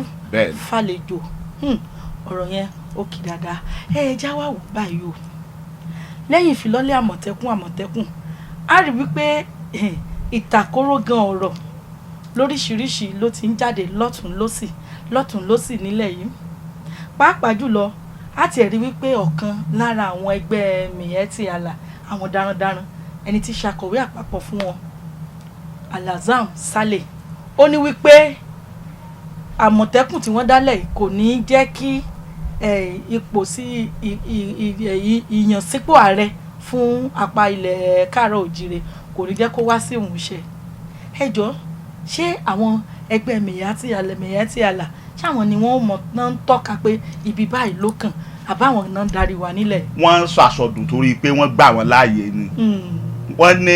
fàlejò ọ̀rọ̀ yẹn ó kì dáadáa já wá wò báyìí o lẹ́yìn ìfilọ́lẹ̀ Àmọ̀tẹ́kùn a rí wípé ìtàkóró gan ọ̀rọ̀ lóríṣiríṣi ló ti ń jáde lọ́tún lósì nílẹ̀ yìí pàápàá jùlọ a ti rí wípé ọ̀kan lára àwọn ẹgbẹ́ Miyetti Allah àwọn darandaran ẹni tí ṣàkọ̀wé àpapọ̀ fún wọn Alhassan Saleh ó ní wípé Àmọ̀tẹ́kùn tí wọ́n dálẹ̀ kò ní jẹ́ kí ipò sí ìyànsípò ààrẹ fún apá ilẹ̀ káàárọ̀ òjìrè kò ní jẹ́ kó wá sí ìmúṣẹ ẹ jọ̀ọ́ ṣé àwọn ẹgbẹ́ Miyetti Allah ṣáwọn ni wọ́n mọ̀ náà ń tọ́ka pé ibi báyìí ló kàn àbáwọn náà ń darí wa nílẹ̀. wọ́n ń sọ àsọdùn torí pé wọ́n gbà wọ́n láàyè ni wọ́n ní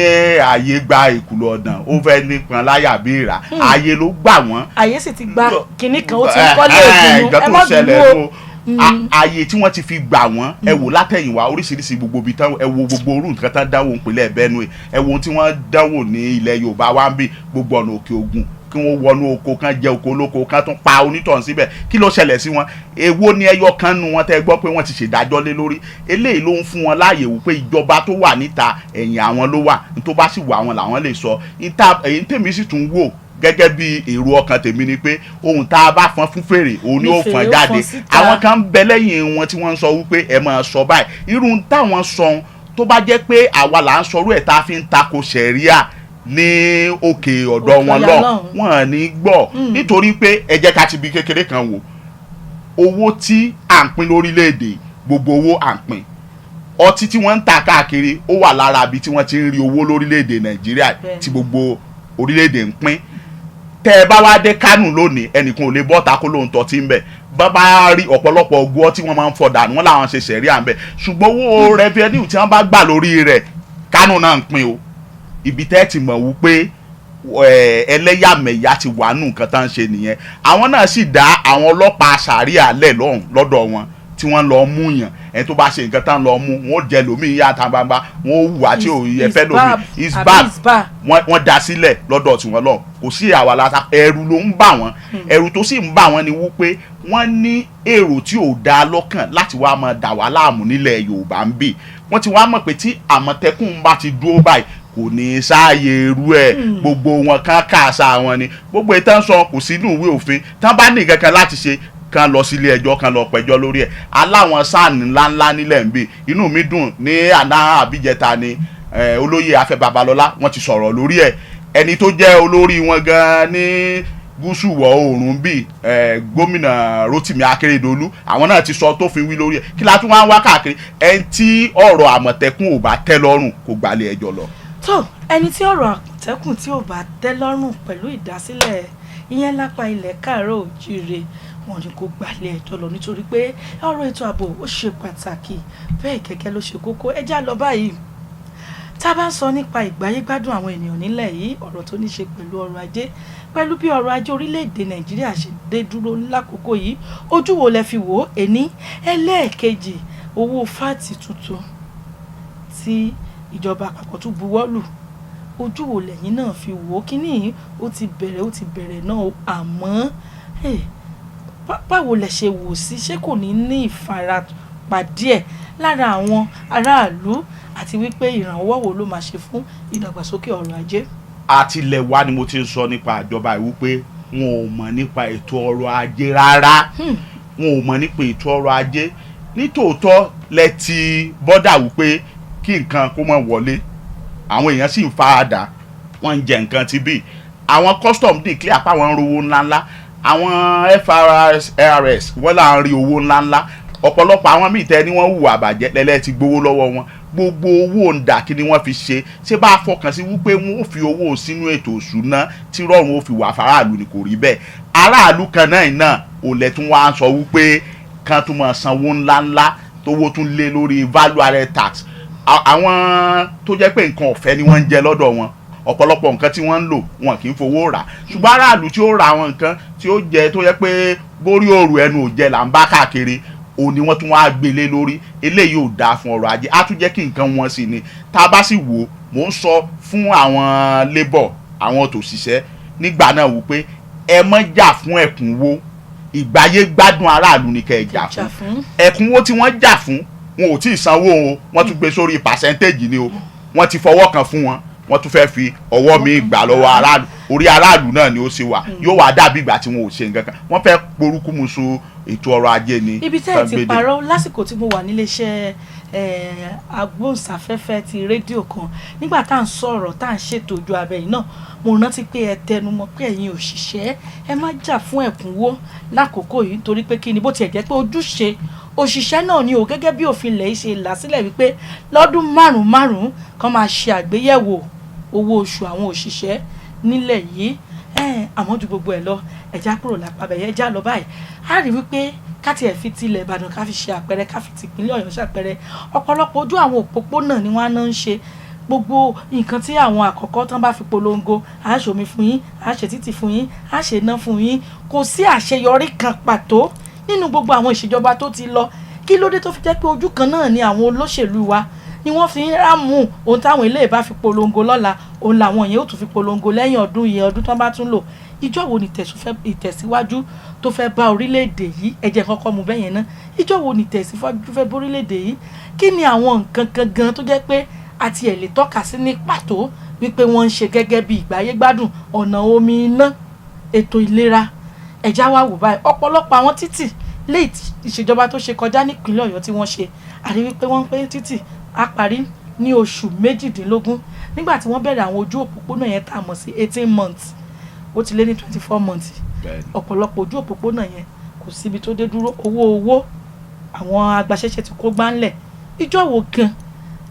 ààyè gba ìkùlọ̀ ọ̀dàn ó fẹ́ nípọn láyà bí ìrà ààyè ló gbà wọ́n. ààyè sì ti gba kinní kan ó ti ń kọ́lé ògùn ẹ má dúró ààyè tí wọ́n ti fi gbà wọ́n ẹ wò látẹ̀yìnwá oríṣiríṣi gbogbo ibi tán ẹ wo gbogbo orú nǹkan tán dánwò ìpínlẹ̀ Benue ẹ wo ohun tí wọ́n dánwò ní ilẹ̀ Yorùbá wa ń bì gbogbo ọ̀nà Òkè Ògùn kí wọ́n wọnú oko kan jẹ oko olóko kan tún pa onítọ̀hún síbẹ̀ kí ló ṣẹlẹ̀ sí wọn èwo ni ẹyọ kan nu wọn tẹ́ gbọ́ pé wọ́n ti ṣèdájọ́ lé lórí eléyìí ló ń fún wọn láàyè wò pé ìjọba tó wà níta ẹ̀yìn àwọn ló wà ní tó bá sì wà àwọn làwọn lè sọ èyí tèmi sì tún wò gẹ́gẹ́ bí èrò ọkàn tèmi ni pé ohun tá a bá fọn fún fèrè òun ni ó fọn jáde àwọn kan ń bẹ lẹ́yìn wọn tí wọ́n ń sọ wípé ẹ máa sọ báyìí irú táwọn sọ tó bá jẹ́ pé àwa là ń sọrú ẹ̀ tá a fi ń tako ṣẹ̀ríà ní òkè ọ̀dọ̀ wọn lọ wọn ní gbọ́ nítorí pé ẹ jẹ́ ká ti bi kékeré kan wò owó tí à ń pín lórílẹ̀‐èdè gbogbo owó à ń pín ọtí tí wọ́n ń tà káàkiri ó wà lára ibi tí wọ́n ti ń rí owó lórílẹ̀‐èdè Nàìjíríà tí gbogbo orílẹ̀‐èdè ń pín tẹ́ ẹ bá wá dé Kánò lónìí ẹnìkan ò lè bọ́ ta kó lóun tọ́ tí ń bẹ̀ bàbá rí ọ̀pọ̀lọpọ̀ ogun ọtí wọ́n máa ń fọ̀ dànù wọ́n làwọn ṣe ṣẹ̀ríà ń bẹ̀ ṣùgbọ́n owó rẹ́fẹ́díù tí wọ́n bá gbà lórí rẹ̀ Kánò náà ń pín o ibi tẹ́ ti mọ̀ wípé ẹlẹ́yàmẹ̀yà ti wà nù nǹkan tá ń ṣe nìyẹn àwọn náà sì dá àwọn ọlọ́pàá ṣàríà lẹ̀ lọ́dọ̀ wọn tí wọ́n lọ mú yàn ẹni tó bá ṣe nǹkan tán lọ mú wọn ó jẹ lómi ìyá àtàwọn gbangba wọn ó hùwà tí ò yẹ fẹ́ lómi isbab wọ́n dá sílẹ̀ lọ́dọ̀ tí wọ́n lọ kò sí àwa láta ẹ̀rù ló ń bà wọ́n ẹ̀rù tó sì ń bà wọ́n ni wípé wọ́n ní èrò tí ò dáa lọ́kàn láti wá máa dà wá láàmú nílẹ̀ Yorùbá ń bì wọ́n ti wá mọ̀ pé tí Àmọ̀tẹ́kùn bá ti dúró báyìí kò ní sáàyè irú ẹ̀ gbogbo wọn kan káàsà wọn ni gbogbo ìtàn sọ kò sínú ìwé òfin tán bá ní nǹkan kan láti ṣe kan lọ sílé ẹjọ́ kan lọ pẹjọ́ lórí ẹ̀ aláwọn sáàni ńláńlá nílẹ̀ ń bì inú mi dùn ní àná àbíjẹta ni olóyè Afẹ́ Babalọ́lá wọ́n ti sọ̀rọ̀ lórí ẹ̀ ẹni tó jẹ́ olórí wọn gan ní gúúsù wọ̀ oòrùn bíi gómìnà Rotimi Akeredolu àwọn náà ti sọ tó fi wí lórí ẹ̀ kí la tún wá ń wá káàkiri ẹni tí ọ̀rọ̀ Àmọ̀tẹ́kùn ò bá tẹ́ lọ́rùn kó gbalẹ̀ ẹjọ́ lọ. tó ẹni tí ọ̀rọ̀ Àmọ̀tẹ́kùn tí ò bá tẹ́ lọ́rùn pẹ̀lú ìdásílẹ̀ ìyẹn lápá ilẹ̀ káàárọ̀ òjíire wọn ni kò gbalẹ̀ ẹjọ́ lọ nítorí pé ọ̀rọ̀ ètò ààbò ó ṣe pàtàkì bẹ́ẹ̀ gẹ́gẹ́ ló ṣe kókó ẹ já lọ báyìí tá a bá ń sọ nípa ìgbáyégbádùn àwọn ènìyàn nílẹ̀ yìí ọ̀rọ̀ tó ní ṣe pẹ̀lú ọrọ̀ ajé pẹ̀lú bí ọrọ̀ ajé orílẹ̀-èdè Nàìjíríà ṣe dé dúró lákòókò yìí ojú wo lẹ fi wò ó ẹni ẹlẹ́ẹ̀kejì owó fáàtì tuntun tí ìjọba àpapọ̀ tún buwọ́ lù ojú wo lẹ́yìn náà fi wò ó kíní ó ti bẹ̀rẹ̀ náà àmọ́ báwo lẹ ṣe wò sí ṣé kò ní ìfarapa díẹ̀ lára àwọn aráàlú àti wípé ìrànwọ́ wo ló máa ṣe fún ìdàgbàsókè ọrọ̀ ajé. àtilẹ̀ wa ni mo ti ń sọ nípa ìjọba yìí wípé wọn ò mọ̀ nípa ètò ọrọ̀ ajé rárá wọn ò mọ̀ nípa ètò ọrọ̀ ajé nítòótọ́ lẹ ti bọ́dà wípé kí nǹkan kó má wọlé àwọn èèyàn sì ń faradà wọ́n ń jẹ nǹkan ti bí àwọn custom declare pa àwọn rówó ńláńlá àwọn FRS wọ́n là ń rí owó ńláńlá ọ̀pọ̀lọpọ̀ àwọn míì tẹ́ ni wọ́n hùwà àbàjẹ́ lẹ́lẹ́ ti gbowó lọ́wọ́ wọn gbogbo owó ǹdà kí ni wọ́n fi ṣe bá a fọkàn sí wípé wọ́n ò fi owó sínú ètò òṣùná tí rọrùn ó fi wà faraàlú ni kò rí bẹ́ẹ̀ aráàlú kan náà ò lẹ̀ tún wá sọ wípé kan tún máa sanwó ńláńlá tówó tún lé lórí value added tax àwọn tó jẹ́ pé nǹkan ọ̀fẹ́ ni wọ́n ń jẹ lọ́dọ̀ wọn ọ̀pọ̀lọpọ̀ nǹkan tí wọ́n ń lò wọn kì í fowó rà ṣùgbọ́n aráàlú tí ó ra àwọn nǹkan tí ó jẹ tó yẹ pé borí òrù ẹnu ò jẹ là ń bá káàkiri òun ni wọ́n tún wá gbélé lórí eléyìí ò dáa fún ọrọ̀ ajé á tún jẹ́ kí nǹkan wọn sí ni tá a bá sì wò mò ń sọ fún àwọn labour àwọn tòṣìṣẹ́ nígbà náà wò pé ẹ má jà fún ẹ̀kúnwó ìgbáyé gbádùn aráàlú ni kẹ́ ẹ jà fún ẹ̀kúnwó tí wọ́n jà fún wọn ò tí ì sanwó o wọ́n tún gbé sórí percentage ni o wọ́n ti fọwọ́ kan fún wọn wọ́n tún fẹ́ fi ọwọ́ mi gbà lọ́wọ́ aráàlú orí aráàlú náà ni ó ṣe wà yóò wá dàbí ìgbà tí wọn ò ṣe nǹkan kan wọ́n fẹ́ porúkú musu ètò ọrọ̀ ajé ni. ibi tẹ́ ẹ ti parọ́ lásìkò tí mo wà níléeṣẹ́ agbóhùnsáfẹ́fẹ́ ti rédíò kan nígbà tá à ń sọ̀rọ̀ tá à ń ṣètò ojú abẹ́ yìí náà mo rántí pé ẹ tẹnumọ́ pé ẹ̀yin òṣìṣẹ́ ẹ má jà fún ẹ̀kúnwó lákòókò yìí nítorí pé kí ni bó tiẹ̀ jẹ́ pé ojúṣe òṣìṣẹ́ náà ni o gẹ́gẹ́ bí òfin ilẹ̀ yìí ṣe là sílẹ̀ wípé lọ́dún márùn-ún kan máa ṣe àgbéyẹ̀wò owó oṣù àwọn òṣìṣẹ́ nílẹ̀ yìí àmọ́ ju gbogbo ẹ̀ lọ ẹ̀já kúrò lápapẹ̀ ẹ̀já lọ báyìí á rí wípé ká tiẹ̀ fi tilẹ̀ Ìbàdàn ká fi ṣe àpẹẹrẹ ká fi tìpínlẹ̀ Ọ̀yọ́ ṣàpẹẹrẹ ọ̀pọ̀lọpọ̀ ojú àwọn òpópónà ni wọ́n á náà ń ṣe gbogbo nǹkan tí àwọn àkọ́kọ́ tán bá fi polongo à ń ṣomi fún yín à ń ṣe títì fún yín à ń ṣe iná fún yín kò sí àṣeyọrí kan pàtó nínú gbogbo àwọn ìṣèjọba tó ti lọ kí ló dé tó fi jẹ́ pé ojú kan náà ni àwọn olóṣèlú wa ni wọ́n fi ń rámù ohun táwọn eléyìí bá fi polongo lọ́la òun làwọn yẹn ó tún fi polongo lẹ́yìn ọdún yìí ọdún tán bá tún lò ìjọ wo ni ìtẹ̀síwájú tó fẹ́ bá orílẹ̀-èdè yìí ẹ̀jẹ̀ kọ́kọ́ mu bẹ́yẹn náà ìjọ wo ni ìtẹ̀síwájú tó fẹ́ bá orílẹ̀-èdè yìí kí ni àwọn nǹkan gangan tó jẹ́ pé àti ẹ̀ lè tọ́ka sí ní pàtó wípé wọ́n ń ṣe gẹ́gẹ́ bí ìgbáyé gbádùn ọ̀nà omi iná ètò ìlera ẹ̀já wa wò báyìí ọ̀pọ̀lọpọ̀ àwọn títì lè ìṣèjọba tó ṣe kọjá nípínlẹ̀ Ọ̀yọ́ tí wọ́n ṣe àrí wípé wọ́n ń pé títì á parí ní oṣù 18 nígbà tí wọ́n bẹ̀rẹ̀ àwọn ojú òpópónà yẹn tá a mọ̀ sí 18 months ó ti lé ní 24 months ọ̀pọ̀lọpọ̀ ojú òpópónà yẹn kò síbi tó dé dúró owó àwọn agbaṣẹ́ṣe ti kó gbáńlẹ̀ ìjọ wo gan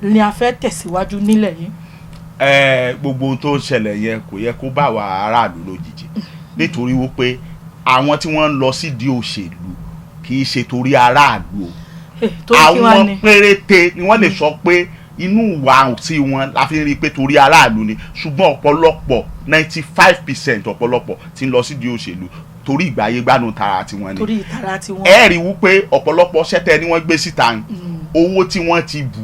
ni a fẹ́ tẹ̀síwájú nílẹ̀ yìí. gbogbo ohun tó ń ṣẹlẹ̀ yẹn kò yẹ kó bá wa aráàlú lójijì nítorí wípé àwọn tí wọ́n ń lọ sídìí òṣèlú kì í ṣe torí aráàlú o àwọn péréte ni wọ́n lè sọ pé inú ìwà tí wọn la fi ń rí i pé torí aráàlú ni ṣùgbọ́n ọ̀pọ̀lọpọ̀ 95% ọ̀pọ̀lọpọ̀ tí ń lọ sídìí òṣèlú torí ìgbáyé gbádùn tara tiwọn ni torí ìtara tiwọn. ẹ rí wípé ọ̀pọ̀lọpọ̀ ṣẹ́tẹ̀ ni wọ́n gbé síta owó tí wọ́n ti bù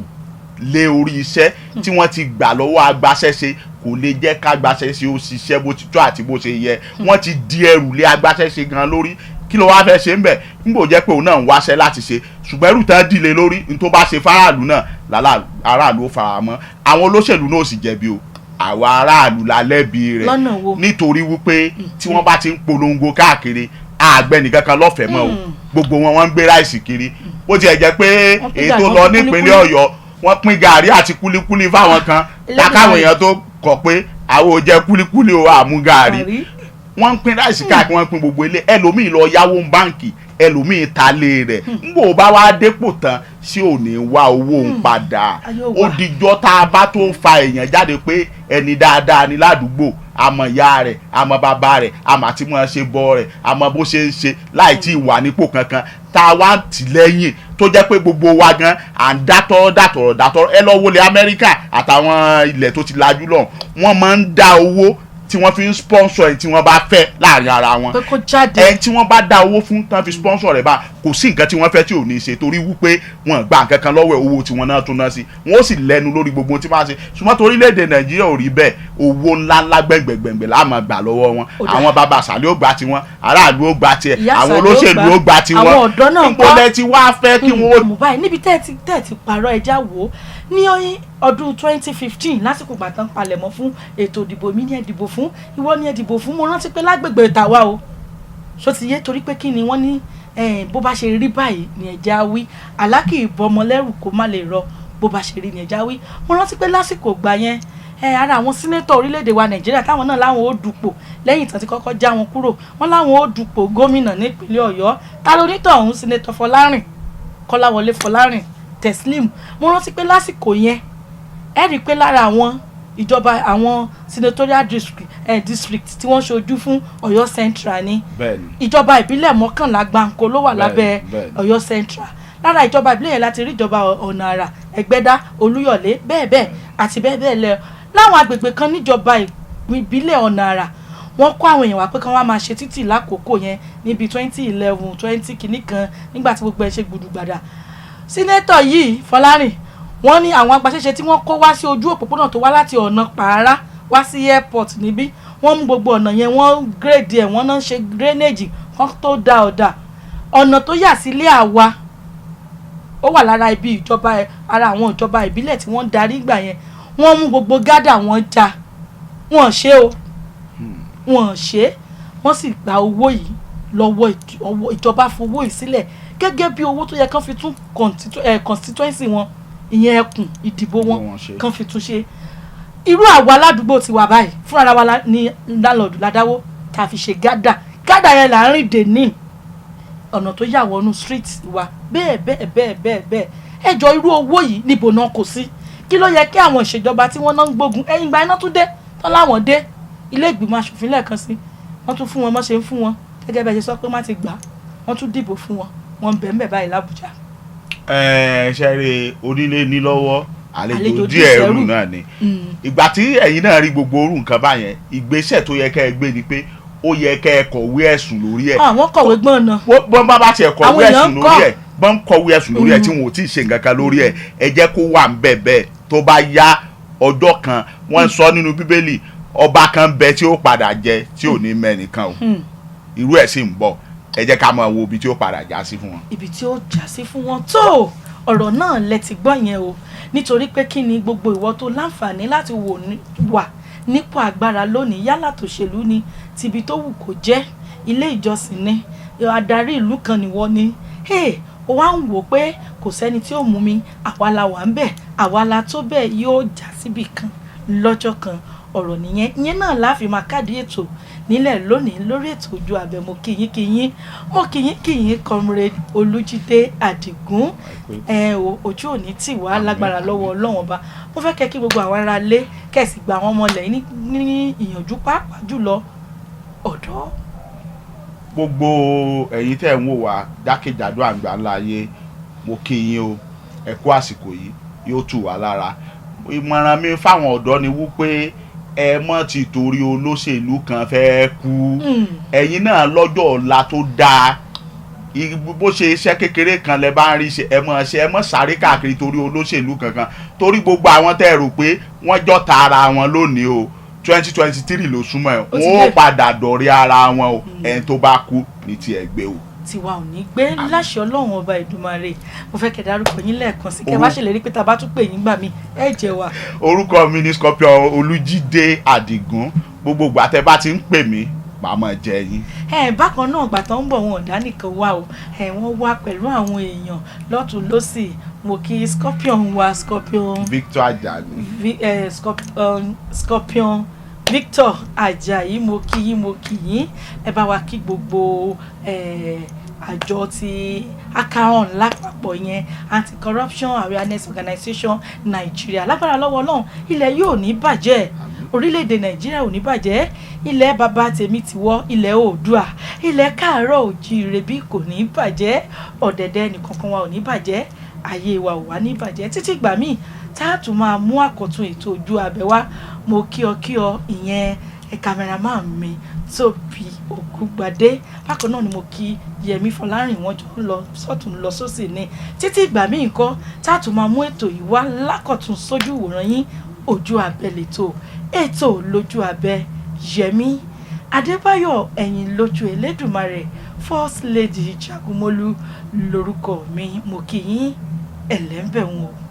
lé orí iṣẹ́ tí wọ́n ti gbà lọ́wọ́ agbaṣẹ́ṣe kò lè jẹ́ ká agbaṣẹ́ṣe ó ṣiṣẹ́ bó ti tó àti bó ṣe yẹ wọ́n ti di ẹrù lé agbaṣẹ́ṣe gan lórí kí ló wá fẹ́ ṣe ń bẹ̀ nígbò jẹ́ pé òun náà ń wáṣẹ́ láti ṣe ṣùgbọ́n ẹrù tán dìle lórí ní tó bá ṣe fáráàlú náà aráàlú ó fara mọ́ àwọn olóṣèlú náà sì jẹ̀bi o àwa aráàlú la lẹ́bi rẹ̀ nítorí wípé tí wọ́n bá ti ń polongo káàkiri àgbẹ̀nì kankan lọ́fẹ̀ẹ́ mọ́ o gbogbo wọn ń gbé ráìsì kiri ó tiẹ̀ jẹ́ pé èyí tó lọ nípínlẹ̀ Ọ̀yọ́ wọ́n pín gàrí àti kúlíkúlí fáwọn kan takáwọn èèyàn tó kọ̀ pé àwọn ò jẹ kúlíkúlí o àmú gàrí wọ́n ń pín ráìsì káàkiri wọ́n ń pín gbogbo ilé ẹlòmíì lọ yáwó báǹkì ẹlòmíì ta lé rẹ̀ ńgbò bá wá dépò tán sí ò ní wá owó ń padà ó dijọ́ tá a bá tó ń fa èèyàn jáde pé ẹni dáadáa ni ládùúgbò àmọ́ ìyá rẹ̀ àmọ́ bàbá rẹ̀ àmọ́ àti mọ́ ṣe bọ́ rẹ̀ àmọ́ bó ṣe ń ṣe láì tí ì wà nípò kankan tá a wá tì lẹ́yìn tó jẹ́ pé gbogbo wa gan à ń dátọ̀rọ̀ ẹ lọ wọlé Amẹ́ríkà àtàwọn ilẹ̀ tó ti lajú lọ wọ́n máa ń dá owó tí wọ́n fi ń sponsor ẹ̀ tí wọ́n bá fẹ́ láàrin ara wọn ẹ̀ tí wọ́n bá dá owó fún tán fi sponsor rẹ̀ bá kò sí nǹkan tí wọ́n fẹ́ tí ò ní ṣe torí wípé wọ́n gba nǹkan kan lọ́wọ́ owó tí wọ́n náà tún ná sí wọ́n ó sì lẹ́nu lórí gbogbo tí wọ́n ṣe ṣùgbọ́n torílẹ̀-èdè Nàìjíríà ò rí bẹ́ẹ̀ owó ńláńlá gbẹ̀ngbẹ̀ngbẹ̀ láàmú gbà lọ́wọ́ wọn àwọn bàbá àṣàlẹ̀ ó gbà tiwọn aráàlú ó gbà tiẹ̀ àwọn olóṣèlú ó gbà tiwọn àwọn ọ̀dọ́ náà nípolẹ̀ tí wàá fẹ́ kí wọ́n. níbi tẹ́ ẹ ti pààrọ̀ ẹja wò ó ní ọdún 2015 lásìkò gbàtàn palẹ̀mọ́ fún ètò ìdìbò mi ní ẹ̀dìbò fún ìwọ ní ẹ̀dìbò fún mo rántí pé lágbègbè tàwa o ṣó ti yé torí pé kí ni wọ́n ní bó bá ṣe rí báyìí ní ẹ̀já wí alákì ìbọmọlẹ́rù kó má lè rọ bó bá ṣe rí ni ẹja wí. Mo rántí pé lásìkò gbà yẹn ara àwọn sínétọ̀ orílẹ̀-èdè wa Nàìjíríà táwọn náà láwọn ó dupò lẹ́yìn tán ti kọ́kọ́ já wọn kúrò wọ́n láwọn ó dupò gómìnà nípínlẹ̀ Ọ̀yọ́ ta ló nítọ̀ ọ̀hún sínétọ̀ Fọlárìn Kọ́láwọlé Fọlárìn Teslim. Mo rántí pé lásìkò yẹn ẹ rí i pé lára àwọn ìjọba àwọn senatorial district tí wọ́n ṣojú fún Ọ̀yọ́ Central ní ìjọba ìbílẹ̀ 11 gbáǹkó ló wà lábẹ́ Ọ̀yọ́ Central. Lára ìjọba ìbílẹ̀ yẹn láti rí ìjọba Ọ̀nà Àrà Ẹ̀gbẹ́dá Olúyọ̀lé bẹ́ẹ̀ àti bẹ́ẹ̀ lọ. Láwọn agbègbè kan níjọba ìbílẹ̀ Ọ̀nà Àrà wọ́n kó àwọn èèyàn wá pé kán wá máa ṣe títì lákòókò yẹn níbi 2011 20 kìíní kan nígbà tí gbogbo ẹ̀ ṣe gbùdùgbàdà. Sínétọ̀ yìí Fọlárìn wọ́n ní àwọn agbaṣẹ́ṣe tí wọ́n kó wá sí ojú òpópónà tó wá láti ọ̀nà Pàárá wá sí airport níbí wọ́n mú gbogbo ọ̀nà yẹn wọ́n grade ẹ̀ wọ́n náà ṣe drainage kan tó da ọ̀dà ọ̀nà tó yà sílé àwa ó wà lára ibi ìjọba ara àwọn ìjọba ìbílẹ̀ tí wọ́n darí gbà yẹn wọ́n mú gbogbo gádà wọn já wọ́n ṣe o wọ́n ṣe wọ́n sì gba owó yìí lọ́wọ́ ìjọba fowó yìí sílẹ̀ gẹ́gẹ́ bí owó tó yẹ kán fi tún constituency wọn ìyẹn ẹkùn ìdìbò wọn kán fi tún ṣe. Irú àwa aládùúgbò ti wà báyìí fúnra wa ní landlord ládáwó tá a fi ṣe gádà yẹn là ń rìn dè ní ọ̀nà tó yà wọnú street wa bẹ́ẹ̀ ẹjọ́ irú owó yìí níbo náà kò sí. Kí ló yẹ kí àwọn ìṣèjọba tí wọ́n náà ń gbógun ẹ̀yìn ìgbà iná tún dé tán láwọn dé ilé ìgbìmọ̀ aṣòfin lẹ́ẹ̀kan sí wọ́n tún fún wọn mọ́ ṣe ń fún wọn gẹ́gẹ́ bẹ́ẹ̀ ṣe sọ pé má ti gbà wọ́n tún dìbò fún wọn wọ́n bẹ̀ báyìí l'Ábùjá. Ṣẹ́rí onílé ní lọ́wọ́ àlejò díẹ̀ ẹrù náà ni ìgbà tí ẹ̀yin náà rí gbogbo orú nǹkan báyẹn ìgbésẹ̀ tó yẹ kẹ́ ẹ gbé ni pé ó yẹ kẹ́ ẹ kọ̀wé ẹ̀sùn lórí ẹ̀. Àwọn kọ̀wé gbọ́n náà. Bọ́n bá tiẹ̀ kọ̀wé ẹ̀sùn lórí ẹ̀ bọ́n kọ̀wé ẹ̀sùn lórí ẹ̀ tí wọn ò tí ì ṣe nǹkan kan lórí ẹ̀ ẹ jẹ́ kó wà ń bẹ̀ bẹ́ẹ̀ tó bá yá ọjọ́ kan wọ́n sọ nínú Bíbélì ọba kan bẹ tí ó padà jẹ tí ò ní mẹ́nìkan o irú ẹ̀ sì ń bọ̀ ẹ jẹ́ ká máa wo ibi tí ó padà já sí fún wọn. Ibi tí ó já sí fún wọn tó ọ̀rọ̀ náà lẹ ti gbọ́ yẹn o nítorí pé kí ni gbogbo ìwọ tó láǹfààní láti wà nípò agbára lónìí yálà tòṣèlú ni tìbí tó wù kó jẹ́ ilé ìjọsìn ni adarí ìlú kan nìwọ ni ó wá ń wò pé kò sẹ́ni tí ó mú mi àwa la wà ń bẹ̀ àwa la tó bẹ́ẹ̀ yóò já síbì kan lọ́jọ́ kan ọ̀rọ̀ nìyẹn ìyẹn náà láfi máa káàdì ètò nílẹ̀ lónìí lórí ètò Ojú Abẹ́ mo kìyín comrade Olújídé Àdìgún ojú òní tì wá lágbára lọ́wọ́ Ọlọ́run Ọba mo fẹ́ kẹ́ kí gbogbo àwọn ará lé kẹ̀sì gba àwọn ọmọ ilẹ̀ ní ìyànjú pàápàá jùlọ ọ̀dọ́. Gbogbo ẹ̀yin tẹ́ ń wò wá jákèjádò àgbáńlá ayé mo kí yín o ẹ kú àsìkò yìí yóò tù wá lára ìmọ̀ràn mi fáwọn ọ̀dọ́ ni wípé ẹ mọ́ ti torí olóṣèlú kan fẹ́ kú ẹ̀yin náà lọ́jọ́ ọ̀la tó dáa bó ṣe iṣẹ́ kékeré kan lẹ bá ń rí ṣe ẹ mọ́ sáré káàkiri torí olóṣèlú kankan torí gbogbo àwọn tẹ́ rò pé wọ́n jọ́ta ara wọn lónìí o 2023 ló súnmọ́ ẹ̀ wọ́n ó padà dọ̀rí ara wọn o ẹni tó bá kú ní tiẹ̀ gbé o. Tiwa ò ní gbé láṣẹ Ọlọ́run Ọba Èdùmàrè mo fẹ́ kẹ́ dárúkọ yín lẹ́ẹ̀kan sí kẹ́ má ṣèlérí pé tá a bá tún pè yín gbà mí ẹ jẹ́ wa. Orúkọ mi ni Scorpion Olújídé Àdìgún gbogbo ìgbà tẹ́ bá ti ń pè mí màá máa jẹ yín. Bákan náà ìgbà tó ń bọ̀ wọn ọ̀dá nìkan wá o wọ́n wá pẹ̀lú àwọn èèyàn lọ́tún lọ́sì mo kí Scorpion wa Scorpion Victor Ajani Scorpion Victor Ajayi mo kí yín ẹ bá wa kí gbogbo àjọ ti ACAON lápapọ̀ yẹn Anti-Corruption Awareness Organization Nigeria lágbára lọ́wọ́ Ọlọ́run ilẹ̀ yóò ní bàjẹ́ orílẹ̀-èdè Nàìjíríà ò ní bàjẹ́ ilẹ̀ bàbá tèmi tiwọ́ ilẹ̀ Oòduà ilẹ̀ káàárọ̀ òjíire bí kò ní bàjẹ́ ọ̀dẹ̀dẹ̀ nìkankan wa ò ní bàjẹ́ ayé wa ò wá ní bàjẹ́ títí gbà míì tá a tún máa mú àkọ́tún ètò Ojú Abẹ́ wá mo kí ọ ìyẹn cameraman mi Tóbi Ògúngbadé bákan náà ni mo kí Yẹmí Fọlárìn wọn jọ ń lọ sọ́tún lọ sósì ní títí ìgbà míì nǹkan tá a tún máa mú ètò yìí wá lákọ̀tún sójú ìwòran yín Ojú Abẹ́ lẹ́tọ̀ ètò lójú abẹ́ Yẹmí Adébáyọ̀ ẹ̀yìn lójú Elédùmarè First Lady Jagunmólú lórúkọ mi mo kí yín ẹ̀lẹ́ńbẹ̀ wọn.